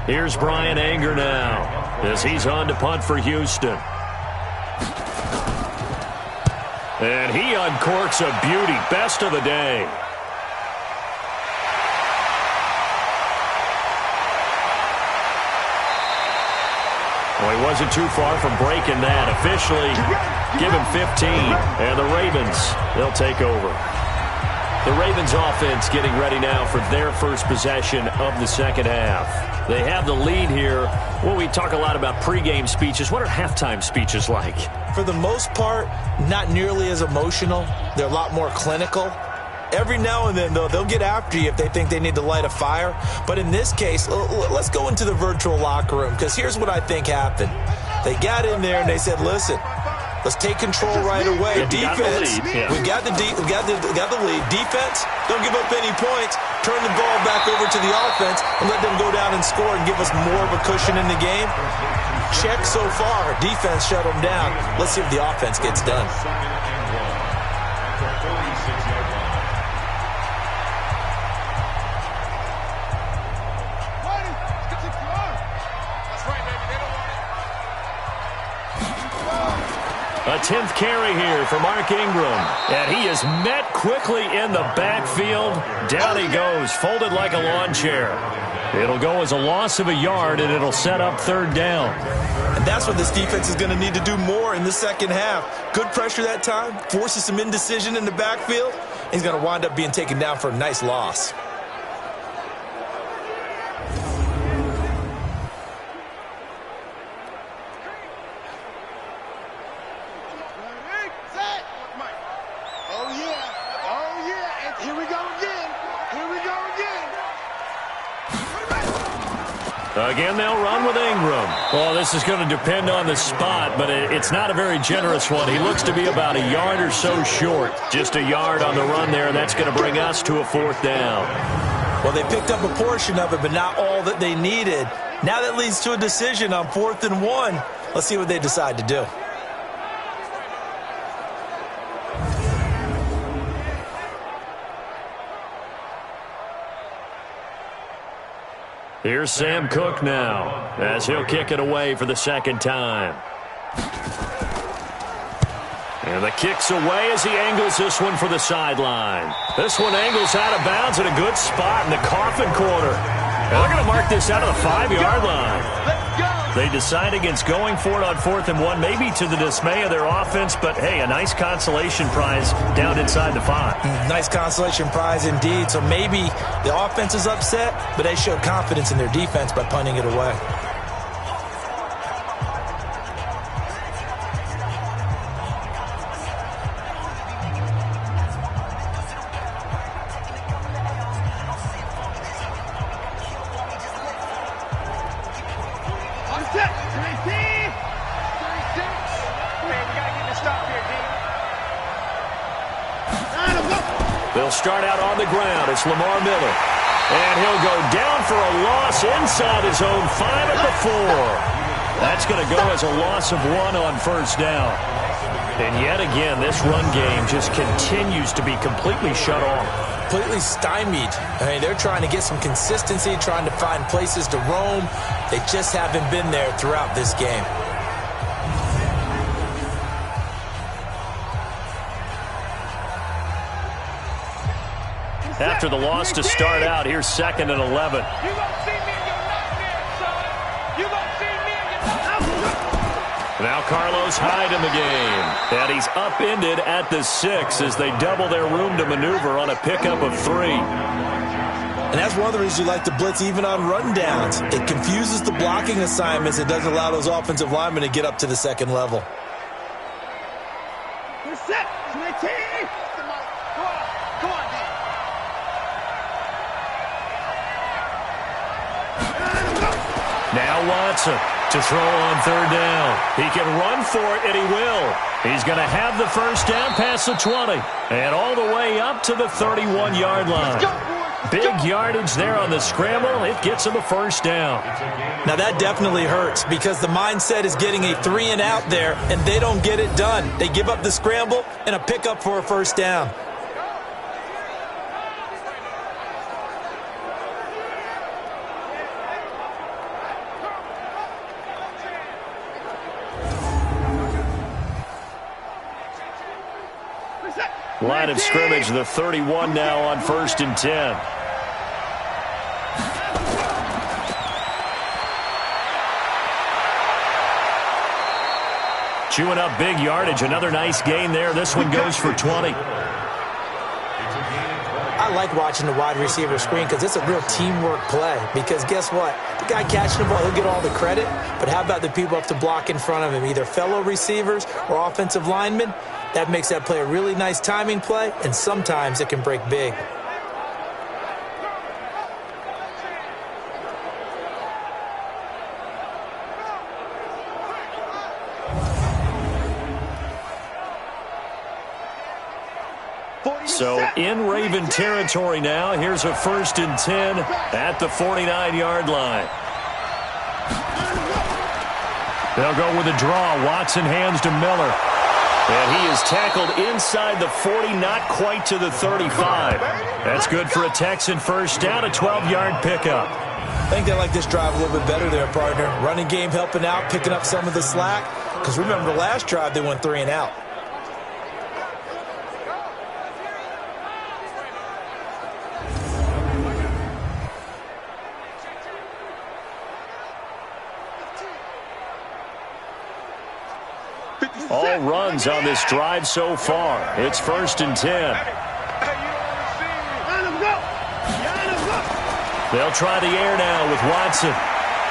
Speaker 2: Here's Brian Anger now as he's on to punt for Houston. And he uncorks a beauty. Best of the day. Well, he wasn't too far from breaking that. Officially, give him 15. And the Ravens, they'll take over. The Ravens offense getting ready now for their first possession of the second half. They have the lead here. Well, we talk a lot about pregame speeches. What are halftime speeches like?
Speaker 3: For the most part, not nearly as emotional. They're a lot more clinical. Every now and then, though, they'll get after you if they think they need to light a fire. But in this case, let's go into the virtual locker room, because here's what I think happened. They got in there and they said, listen, let's take control right away. Defense, we got the lead. Defense, don't give up any points. Turn the ball back over to the offense and let them go down and score and give us more of a cushion in the game. Check so far. Defense shut them down. Let's see if the offense gets done.
Speaker 2: A 10th carry here for Mark Ingram. And he is met quickly in the backfield. Down he goes, folded like a lawn chair. It'll go as a loss of a yard, and it'll set up 3rd down.
Speaker 3: And that's what this defense is going to need to do more in the second half. Good pressure that time, forces some indecision in the backfield. He's going to wind up being taken down for a nice loss.
Speaker 2: Again, they'll run with Ingram. Well, this is going to depend on the spot, but it's not a very generous one. He looks to be about a yard or so short. Just a yard on the run there, and that's going to bring us to a 4th down.
Speaker 3: Well, they picked up a portion of it, but not all that they needed. Now that leads to a decision on 4th and 1. Let's see what they decide to do.
Speaker 2: Here's Sam Cook now as he'll kick it away for the 2nd time. And the kick's away as he angles this one for the sideline. This one angles out of bounds at a good spot in the coffin corner. And they're going to mark this out of the 5-yard line.
Speaker 6: Let's go!
Speaker 2: They decide against going for it on 4th and 1, maybe to the dismay of their offense, but hey, a nice consolation prize down inside the 5.
Speaker 3: Nice consolation prize indeed. So maybe the offense is upset, but they showed confidence in their defense by punting it away.
Speaker 2: They'll start out on the ground. It's Lamar Miller. And he'll go down for a loss inside his own 5 at the 4. That's going to go as a loss of 1 on 1st down. And yet again, this run game just continues to be completely shut off.
Speaker 3: Completely stymied. I mean, they're trying to get some consistency, trying to find places to roam. They just haven't been there throughout this game.
Speaker 2: After the loss to start out, here's 2nd and 11.
Speaker 6: You gonna see me in your nightmare, son. You gonna see me in your nightmare.
Speaker 2: Now Carlos Hyde in the game. And he's upended at the 6 as they double their room to maneuver on a pickup of 3.
Speaker 3: And that's one of the reasons you like to blitz even on run downs. It confuses the blocking assignments. It doesn't allow those offensive linemen to get up to the 2nd level.
Speaker 6: You're set. Come on, come on, D.
Speaker 2: Now Watson to throw on 3rd down. He can run for it, and he will. He's going to have the 1st down past the 20 and all the way up to the 31-yard line. Big yardage there on the scramble. It gets him a 1st down.
Speaker 3: Now that definitely hurts because the mindset is getting a 3 and out there, and they don't get it done. They give up the scramble and a pickup for a 1st down.
Speaker 2: Line of scrimmage, the 31 now on 1st and 10. Chewing up big yardage. Another nice gain there. This one goes for 20.
Speaker 3: I like watching the wide receiver screen because it's a real teamwork play. Because guess what? The guy catching the ball, he'll get all the credit. But how about the people up to block in front of him, either fellow receivers or offensive linemen? That makes that play a really nice timing play, and sometimes it can break big.
Speaker 2: So in Raven territory now. Here's a 1st and 10 at the 49-yard line. They'll go with a draw. Watson hands to Miller. And he is tackled inside the 40, not quite to the 35. That's good for a Texan 1st down, a 12-yard pickup.
Speaker 3: I think they like this drive a little bit better there, partner. Running game helping out, picking up some of the slack. Because remember, the last drive they went 3 and out.
Speaker 2: All runs on this drive so far. It's 1st and 10. They'll try the air now with Watson.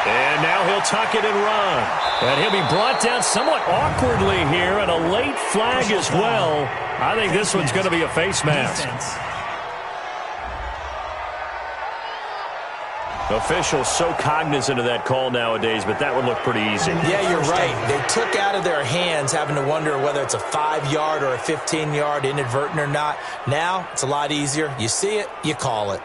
Speaker 2: And now he'll tuck it and run. And he'll be brought down somewhat awkwardly here, and a late flag as well. I think this one's going to be a face mask. Officials so cognizant of that call nowadays, but that would look pretty easy.
Speaker 3: Yeah, you're right. They took out of their hands having to wonder whether it's a 5-yard or a 15-yard inadvertent or not. Now, it's a lot easier. You see it, you call it.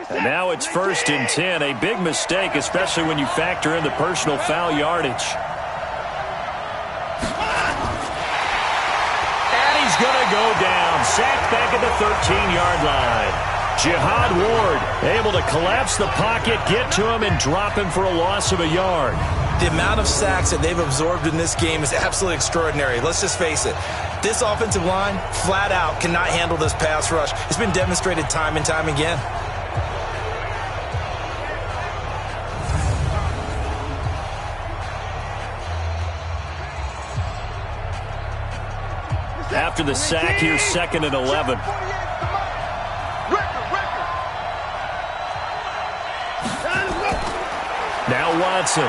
Speaker 2: And now it's 1st and 10. A big mistake, especially when you factor in the personal foul yardage. And he's going to go down. Sacked back at the 13-yard line. Jihad Ward able to collapse the pocket, get to him, and drop him for a loss of a yard.
Speaker 3: The amount of sacks that they've absorbed in this game is absolutely extraordinary. Let's just face it. This offensive line, flat out, cannot handle this pass rush. It's been demonstrated time and time again.
Speaker 2: After the sack, here's 2nd and 11. Now Watson.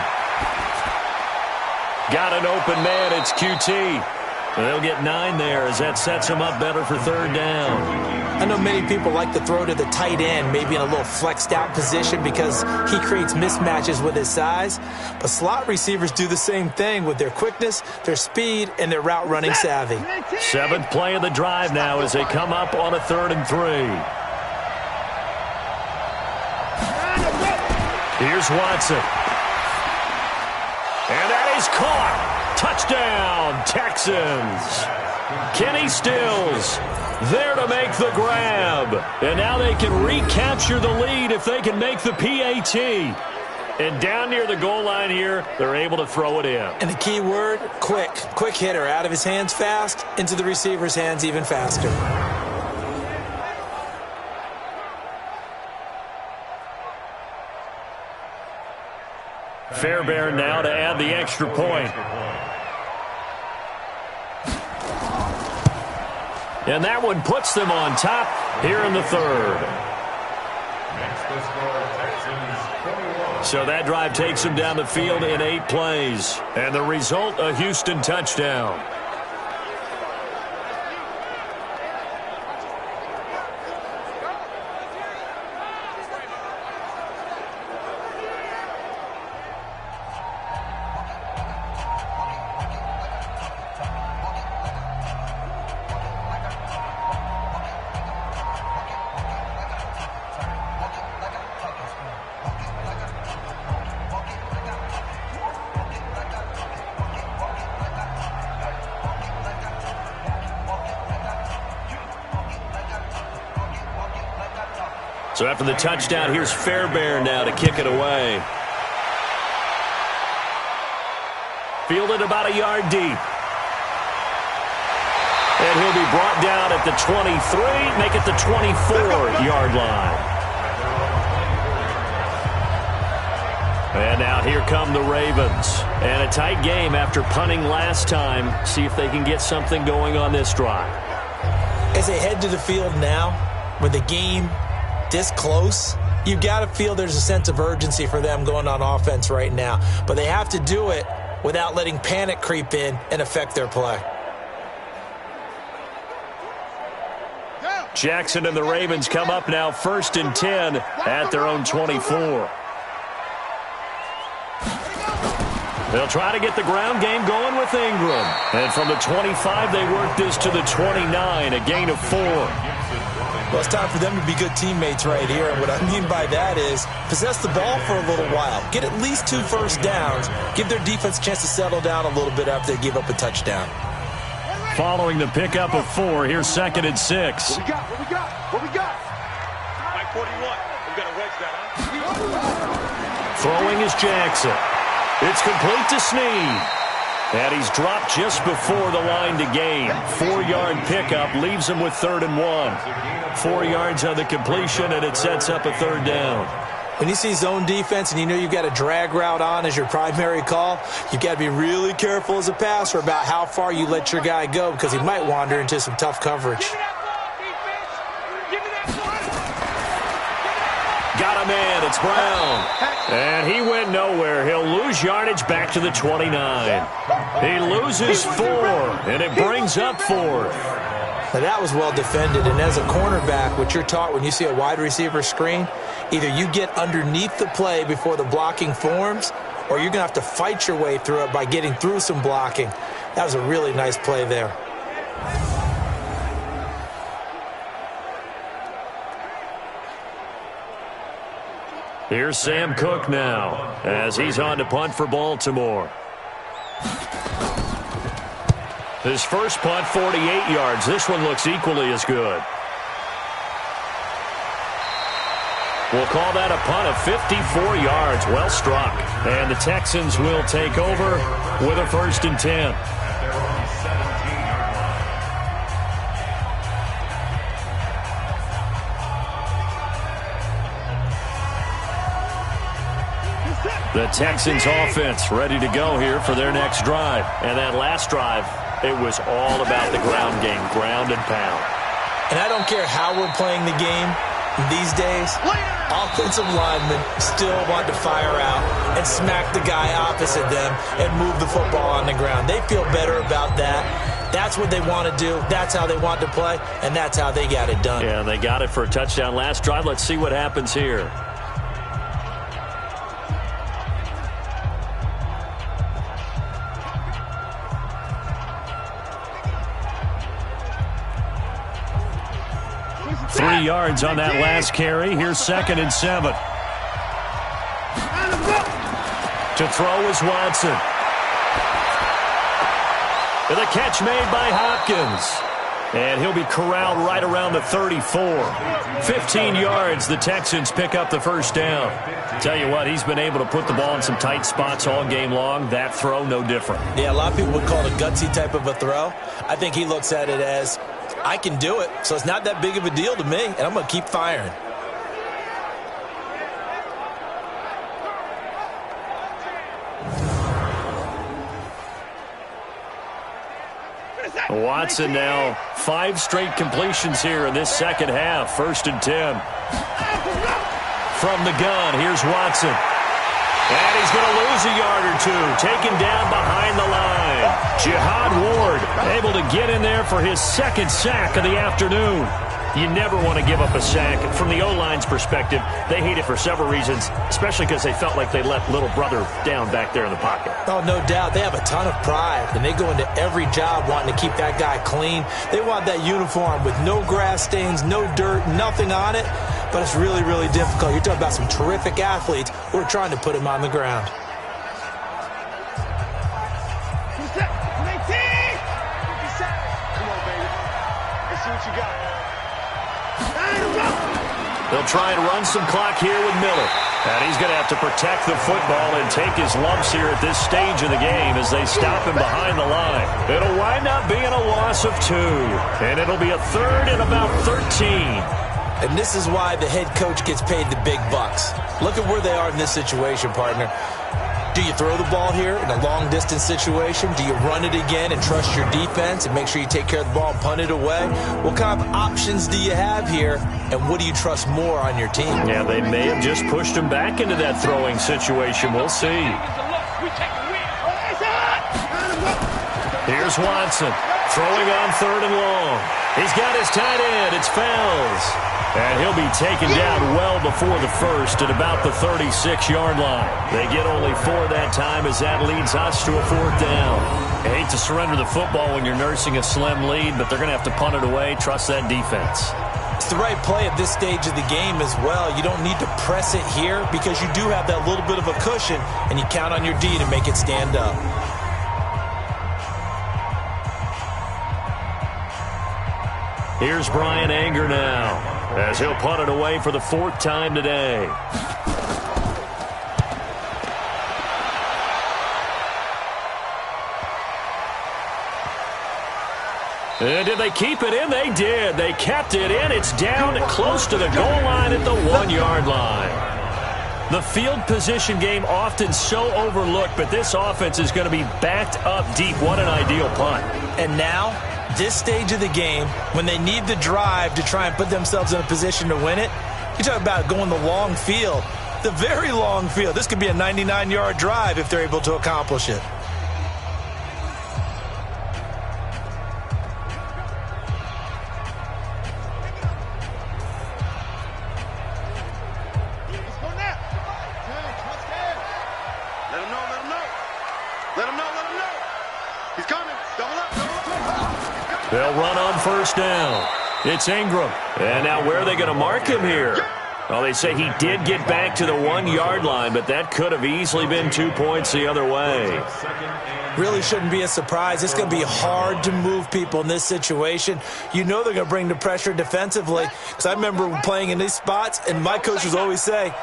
Speaker 2: Got an open man. It's QT. They'll get 9 there as that sets him up better for 3rd down.
Speaker 3: I know many people like to throw to the tight end, maybe in a little flexed out position because he creates mismatches with his size. But slot receivers do the same thing with their quickness, their speed, and their route running savvy.
Speaker 2: 7th play of the drive now as they come up on a 3rd and 3. Here's Watson. And that is caught. Touchdown, Texans. Kenny Stills there to make the grab. And now they can recapture the lead if they can make the PAT. And down near the goal line here, they're able to throw it in.
Speaker 3: And the key word, quick. Quick hitter, out of his hands fast, into the receiver's hands even faster.
Speaker 2: Fairbairn now to add the extra point. And that one puts them on top here in the 3rd. So that drive takes them down the field in 8 plays. And the result, a Houston touchdown. So after the touchdown, here's Fairbairn now to kick it away. Fielded about a yard deep. And he'll be brought down at the 23, make it the 24-yard line. And now here come the Ravens. And a tight game after punting last time. See if they can get something going on this drive.
Speaker 3: As they head to the field now, with the game this close, you've got to feel there's a sense of urgency for them going on offense right now. But they have to do it without letting panic creep in and affect their play.
Speaker 2: Jackson and the Ravens come up now 1st and 10 at their own 24. They'll try to get the ground game going with Ingram. And from the 25, they work this to the 29, a gain of 4.
Speaker 3: Well, it's time for them to be good teammates right here. And what I mean by that is possess the ball for a little while. Get at least 2 first downs. Give their defense a chance to settle down a little bit after they give up a touchdown.
Speaker 2: Following the pickup of 4, here's 2nd and 6.
Speaker 6: What we got? What we got? What we got? Mike 41. We got to wedge that, huh?
Speaker 2: Throwing is Jackson. It's complete to Snead. And he's dropped just before the line to gain. 4-yard pickup leaves him with 3rd and 1. 4 yards on the completion, and it sets up a 3rd down.
Speaker 3: When you see zone defense and you know you've got a drag route on as your primary call, you've got to be really careful as a passer about how far you let your guy go because he might wander into some tough coverage.
Speaker 2: Got a man, it's Brown. And he went nowhere. He'll lose yardage back to the 29. He loses 4, and it brings up 4th.
Speaker 3: Now that was well defended, and as a cornerback, what you're taught when you see a wide receiver screen, either you get underneath the play before the blocking forms, or you're going to have to fight your way through it by getting through some blocking. That was a really nice play there.
Speaker 2: Here's Sam Cook now as he's on to punt for Baltimore. His first punt, 48 yards. This one looks equally as good. We'll call that a punt of 54 yards. Well struck. And the Texans will take over with a 1st and 10. The Texans offense ready to go here for their next drive. And that last drive, it was all about the ground game, ground and pound.
Speaker 3: And I don't care how we're playing the game these days, offensive linemen still want to fire out and smack the guy opposite them and move the football on the ground. They feel better about that. That's what they want to do. That's how they want to play, and that's how they got it done.
Speaker 2: Yeah, they got it for a touchdown last drive. Let's see what happens here. Three yards on that last carry. Here's 2nd and 7. To throw is Watson. And the catch made by Hopkins. And he'll be corralled right around the 34. 15 yards. The Texans pick up the 1st down. Tell you what, he's been able to put the ball in some tight spots all game long. That throw, no different.
Speaker 3: Yeah, a lot of people would call it a gutsy type of a throw. I think he looks at it as, I can do it, so it's not that big of a deal to me, and I'm going to keep firing.
Speaker 2: Watson now 5 straight completions here in this second half. 1st and 10. From the gun, here's Watson. And he's going to lose a yard or two. Taken down behind the line. Jihad Ward able to get in there for his 2nd sack of the afternoon. You never want to give up a sack. From the O-line's perspective, they hate it for several reasons, especially because they felt like they let little brother down back there in the pocket.
Speaker 3: Oh, no doubt. They have a ton of pride, and they go into every job wanting to keep that guy clean. They want that uniform with no grass stains, no dirt, nothing on it. But it's really, really difficult. You're talking about some terrific athletes who are trying to put him on the ground.
Speaker 2: They'll try and run some clock here with Miller. And he's going to have to protect the football and take his lumps here at this stage of the game as they stop him behind the line. It'll wind up being a loss of 2. And it'll be a 3rd and about 13.
Speaker 3: And this is why the head coach gets paid the big bucks. Look at where they are in this situation, partner. Do you throw the ball here in a long-distance situation? Do you run it again and trust your defense and make sure you take care of the ball and punt it away? What kind of options do you have here, and what do you trust more on your team?
Speaker 2: Yeah, they may have just pushed him back into that throwing situation. We'll see. Here's Watson throwing on 3rd and long. He's got his tight end. It's Fells. And he'll be taken down well before the 1st at about the 36-yard line. They get only 4 that time as that leads us to a 4th down. I hate to surrender the football when you're nursing a slim lead, but they're going to have to punt it away. Trust that defense.
Speaker 3: It's the right play at this stage of the game as well. You don't need to press it here because you do have that little bit of a cushion, and you count on your D to make it stand up.
Speaker 2: Here's Brian Anger now, as he'll punt it away for the 4th time today. And did they keep it in? They did. They kept it in. It's down close to the goal line at the 1-yard line. The field position game often so overlooked, but this offense is going to be backed up deep. What an ideal punt.
Speaker 3: And now, this stage of the game, when they need the drive to try and put themselves in a position to win it, you talk about going the long field, the very long field. This could be a 99-yard drive if they're able to accomplish it.
Speaker 2: They'll run on 1st down. It's Ingram. And now where are they going to mark him here? Well, they say he did get back to the 1-yard line, but that could have easily been 2 points the other way.
Speaker 3: Really shouldn't be a surprise. It's going to be hard to move people in this situation. You know they're going to bring the pressure defensively. Because I remember playing in these spots, and my coaches always say,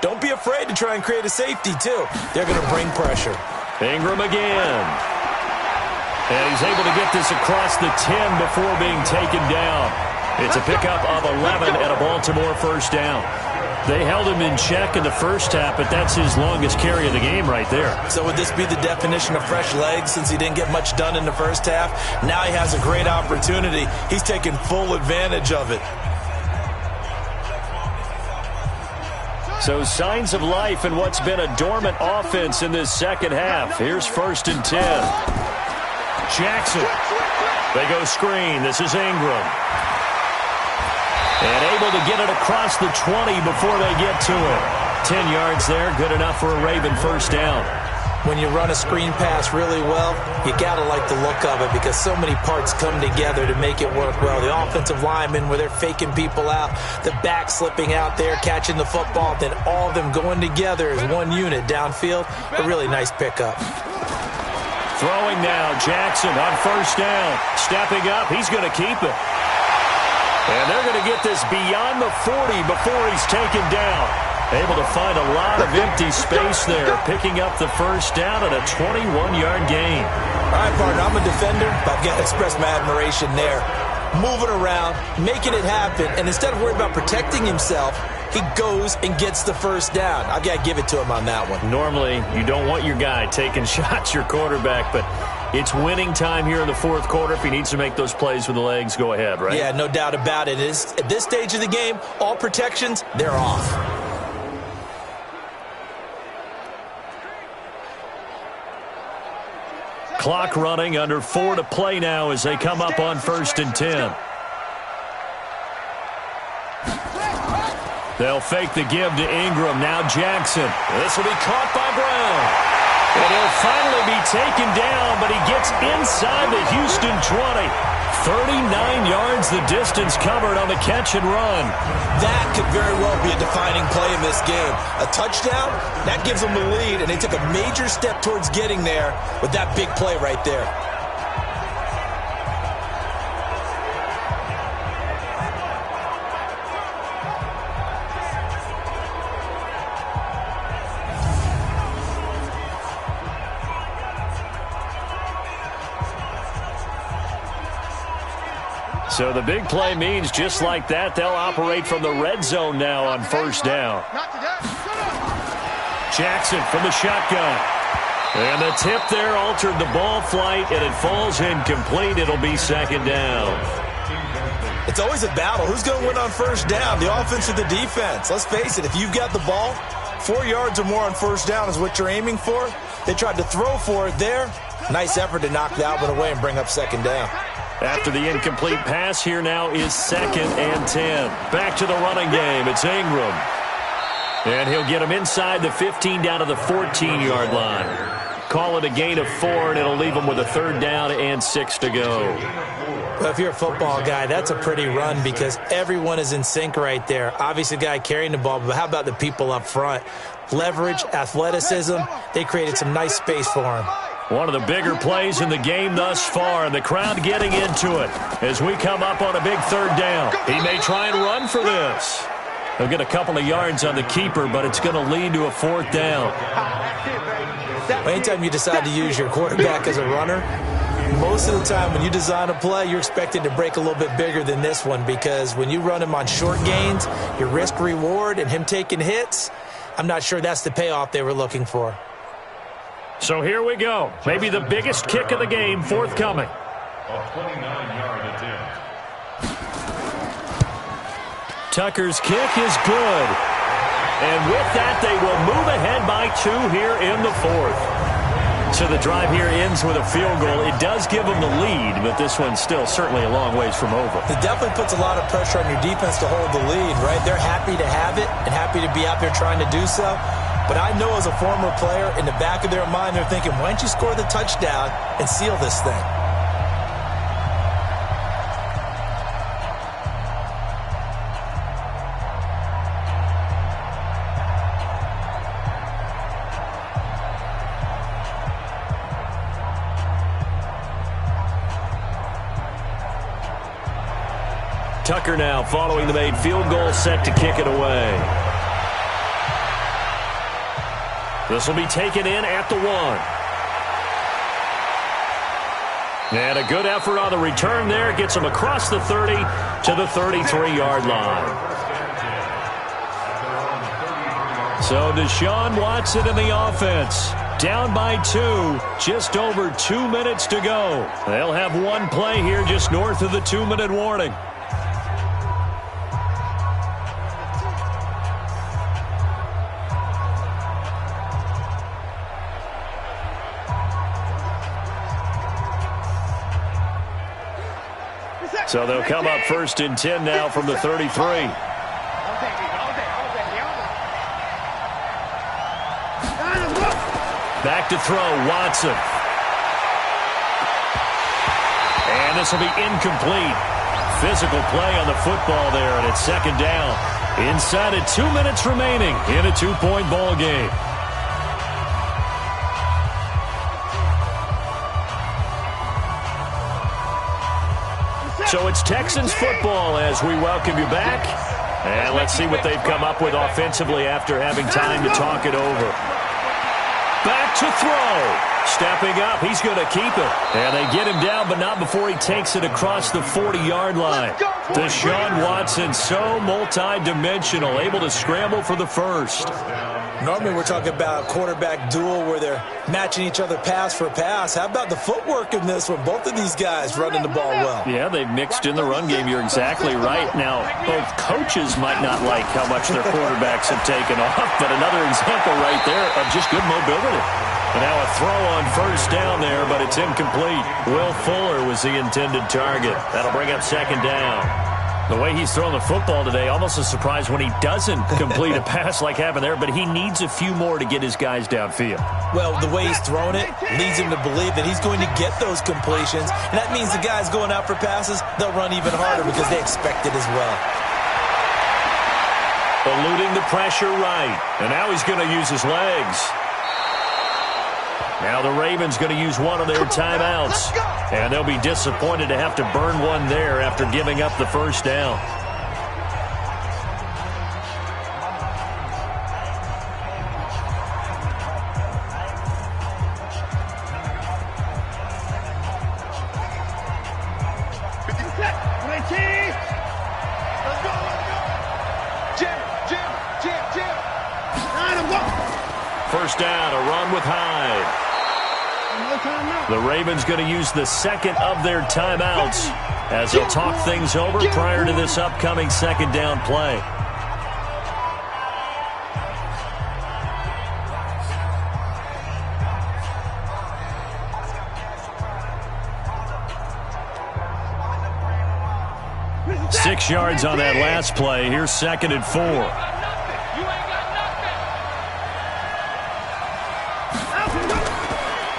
Speaker 3: don't be afraid to try and create a safety, too. They're going to bring pressure.
Speaker 2: Ingram again. And he's able to get this across the 10 before being taken down. It's a pickup of 11 and a Baltimore first down. They held him in check in the first half, but that's his longest carry of the game right there.
Speaker 3: So would this be the definition of fresh legs since he didn't get much done in the first half? Now he has a great opportunity. He's taking full advantage of it.
Speaker 2: So signs of life in what's been a dormant offense in this second half. Here's 1st and 10. Jackson. They go screen. This is Ingram. And able to get it across the 20 before they get to it. 10 yards there, good enough for a Raven first down.
Speaker 3: When you run a screen pass really well, you got to like the look of it because so many parts come together to make it work well. The offensive linemen where they're faking people out, the back slipping out there, catching the football, then all of them going together as one unit downfield. A really nice pickup.
Speaker 2: Throwing now, Jackson on first down. Stepping up, he's going to keep it. And they're going to get this beyond the 40 before he's taken down. Able to find a lot of empty space there, picking up the first down at a 21-yard gain.
Speaker 3: All right, partner, I'm a defender, but I've got to express my admiration there. Moving around, making it happen, and instead of worrying about protecting himself, he goes and gets the first down. I've got to give it to him on that one.
Speaker 2: Normally, you don't want your guy taking shots, your quarterback, but it's winning time here in the fourth quarter. If he needs to make those plays with the legs, go ahead, right?
Speaker 3: Yeah, no doubt about it. At this stage of the game, all protections, they're off.
Speaker 2: Clock running, under 4 to play now as they come up on 1st and 10. They'll fake the give to Ingram. Now Jackson. This will be caught by Brown. And he'll finally be taken down, but he gets inside the Houston 20. 39 yards the distance covered on the catch and run.
Speaker 3: That could very well be a defining play in this game. A touchdown, that gives them the lead, and they took a major step towards getting there with that big play right there.
Speaker 2: So the big play means just like that, they'll operate from the red zone now on first down. Jackson from the shotgun. And the tip there altered the ball flight, and it falls incomplete. It'll be second down.
Speaker 3: It's always a battle. Who's going to win on first down, the offense or the defense? Let's face it, if you've got the ball, 4 yards or more on first down is what you're aiming for. They tried to throw for it there. Nice effort to knock that one away and bring up second down.
Speaker 2: After the incomplete pass, here now is 2nd and 10. Back to the running game. It's Ingram. And he'll get him inside the 15 down to the 14-yard line. Call it a gain of 4, and it'll leave him with a 3rd down and 6 to go.
Speaker 3: Well, if you're a football guy, that's a pretty run because everyone is in sync right there. Obviously, the guy carrying the ball, but how about the people up front? Leverage, athleticism, they created some nice space for him.
Speaker 2: One of the bigger plays in the game thus far, and the crowd getting into it as we come up on a big 3rd down. He may try and run for this. He'll get a couple of yards on the keeper, but it's going to lead to a 4th down.
Speaker 3: Anytime you decide to use your quarterback as a runner, most of the time when you design a play, you're expected to break a little bit bigger than this one because when you run him on short gains, your risk-reward and him taking hits, I'm not sure that's the payoff they were looking for.
Speaker 2: So here we go. Maybe the biggest kick of the game forthcoming.
Speaker 5: A 29-yard attempt.
Speaker 2: Tucker's kick is good. And with that, they will move ahead by 2 here in the 4th. So the drive here ends with a field goal. It does give them the lead, but this one's still certainly a long ways from over.
Speaker 3: It definitely puts a lot of pressure on your defense to hold the lead, right? They're happy to have it and happy to be out there trying to do so. But I know as a former player, in the back of their mind, they're thinking, why don't you score the touchdown and seal this thing?
Speaker 2: Tucker now following the made field goal, set to kick it away. This will be taken in at the 1. And a good effort on the return there. Gets him across the 30 to the 33-yard line. So Deshaun Watson in the offense. Down by 2. Just over 2 minutes to go. They'll have one play here just north of the 2-minute warning. So they'll come up 1st and 10 now from the 33. Back to throw, Watson. And this will be incomplete. Physical play on the football there, and it's 2nd down. Inside of 2 minutes remaining in a 2-point ball game. So it's Texans football as we welcome you back. And let's see what they've come up with offensively after having time to talk it over. Back to throw. Stepping up, he's going to keep it. And they get him down, but not before he takes it across the 40-yard line. Deshaun Watson, so multi-dimensional, able to scramble for the first.
Speaker 3: Normally we're talking about a quarterback duel where they're matching each other pass for pass. How about the footwork in this one? Both of these guys running the ball well.
Speaker 2: Yeah, they've mixed in the run game. You're exactly right. Now, both coaches might not like how much their quarterbacks have taken off, but another example right there of just good mobility. And now a throw on 1st down there, but it's incomplete. Will Fuller was the intended target. That'll bring up 2nd down. The way he's thrown the football today, almost a surprise when he doesn't complete a pass like happened there, but he needs a few more to get his guys downfield.
Speaker 3: Well, the way he's thrown it leads him to believe that he's going to get those completions, and that means the guys going out for passes, they'll run even harder because they expect it as well.
Speaker 2: Eluding the pressure right, and now he's going to use his legs. Now the Ravens going to use one of their timeouts. And they'll be disappointed to have to burn one there after giving up the 1st down. First down, a run with Hyde. The Ravens going to use the 2nd of their timeouts as they'll talk things over prior to this upcoming 2nd down play. Six yards on that last play. Here's 2nd and 4.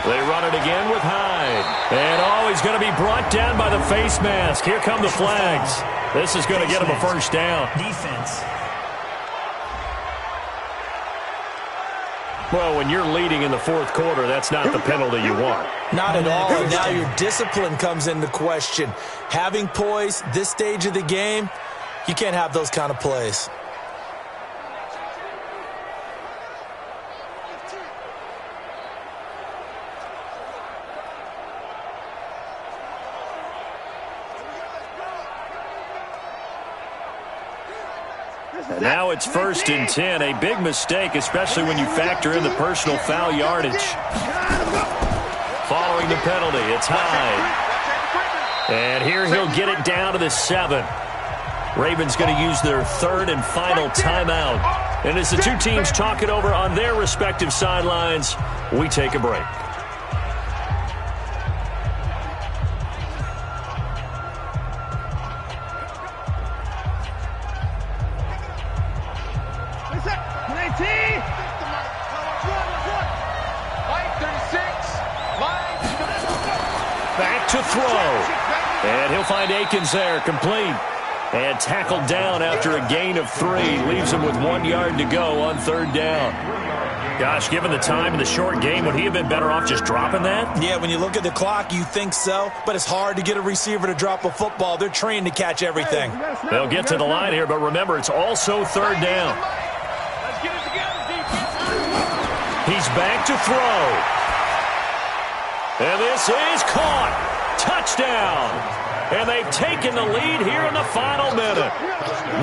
Speaker 2: They run it again with Hyde. And he's going to be brought down by the face mask. Here come the flags. This is going to get him a 1st down.
Speaker 4: Defense.
Speaker 2: Well, when you're leading in the 4th quarter, that's not the penalty you want.
Speaker 3: Not at all. And now your discipline comes into question. Having poise this stage of the game, you can't have those kind of plays.
Speaker 2: And now it's 1st and 10. A big mistake, especially when you factor in the personal foul yardage. Following the penalty, it's Hyde. And here he'll get it down to the 7. Ravens going to use their 3rd and final timeout. And as the two teams talk it over on their respective sidelines, we take a break. Back to throw. And he'll find Akins there, complete. And tackled down after a gain of 3. Leaves him with 1 yard to go on 3rd down. Gosh, given the time in the short game, would he have been better off just dropping that?
Speaker 3: Yeah, when you look at the clock, you think so, but it's hard to get a receiver to drop a football. They're trained to catch everything.
Speaker 2: They'll get to the line here, but remember, it's also third down.
Speaker 6: Let's get it together, defense.
Speaker 2: He's back to throw. And this is caught. Touchdown. And they've taken the lead here in the final minute.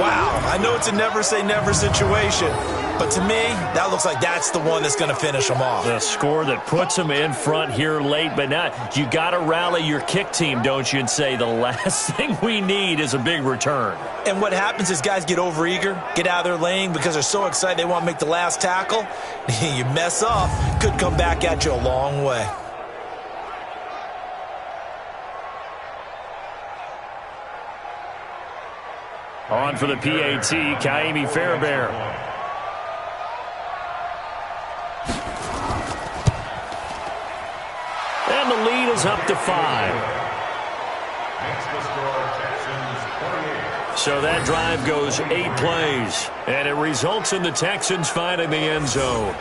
Speaker 3: Wow, I know it's a never-say-never situation, but to me, that looks like that's the one that's going to finish them off.
Speaker 2: The score that puts them in front here late, but now you got to rally your kick team, don't you, and say the last thing we need is a big return.
Speaker 3: And what happens is guys get overeager, get out of their lane because they're so excited they want to make the last tackle. You mess up, could come back at you a long way.
Speaker 2: On for the PAT, Kaimi Fairbairn. And the lead is up to 5. So that drive goes 8 plays, and it results in the Texans finding the end zone.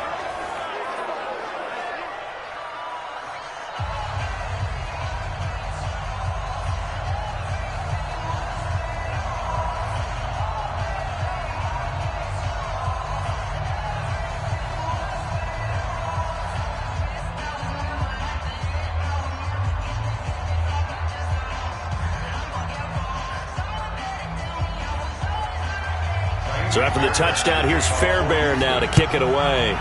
Speaker 2: So after the touchdown, here's Fairbairn now to kick it away.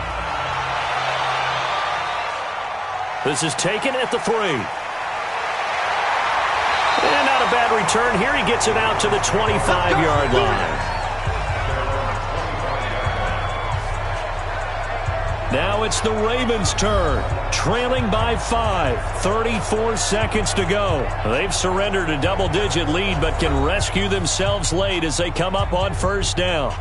Speaker 2: This is taken at the 3. And not a bad return here. He gets it out to the 25-yard line. Now it's the Ravens' turn, trailing by 5, 34 seconds to go. They've surrendered a double-digit lead but can rescue themselves late as they come up on first down.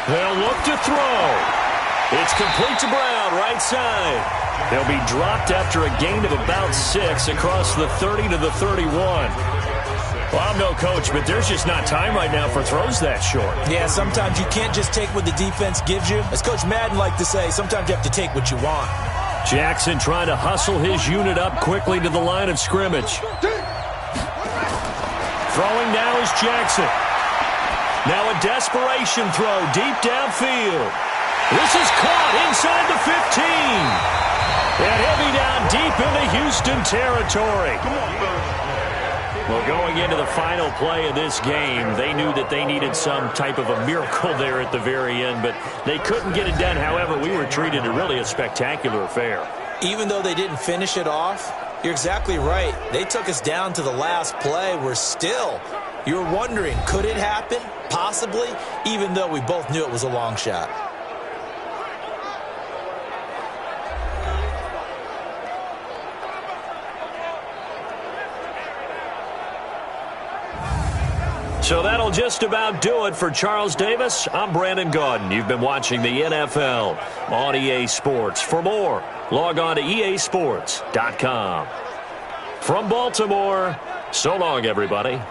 Speaker 2: They'll look to throw. It's complete to Brown, right side. They'll be dropped after a gain of about 6 across the 30 to the 31. Well, I'm no coach, but there's just not time right now for throws that short.
Speaker 3: Yeah, sometimes you can't just take what the defense gives you. As Coach Madden liked to say, sometimes you have to take what you want.
Speaker 2: Jackson trying to hustle his unit up quickly to the line of scrimmage. Throwing now is Jackson. Now a desperation throw deep downfield. This is caught inside the 15. And he'll be down deep into Houston territory. Well, going into the final play of this game, they knew that they needed some type of a miracle there at the very end, but they couldn't get it done. However, we were treated to really a spectacular affair.
Speaker 3: Even though they didn't finish it off, you're exactly right. They took us down to the last play. We're still, you're wondering, could it happen? Possibly, even though we both knew it was a long shot.
Speaker 2: So that'll just about do it for Charles Davis. I'm Brandon Gaudin. You've been watching the NFL on EA Sports. For more, log on to easports.com. From Baltimore, so long, everybody.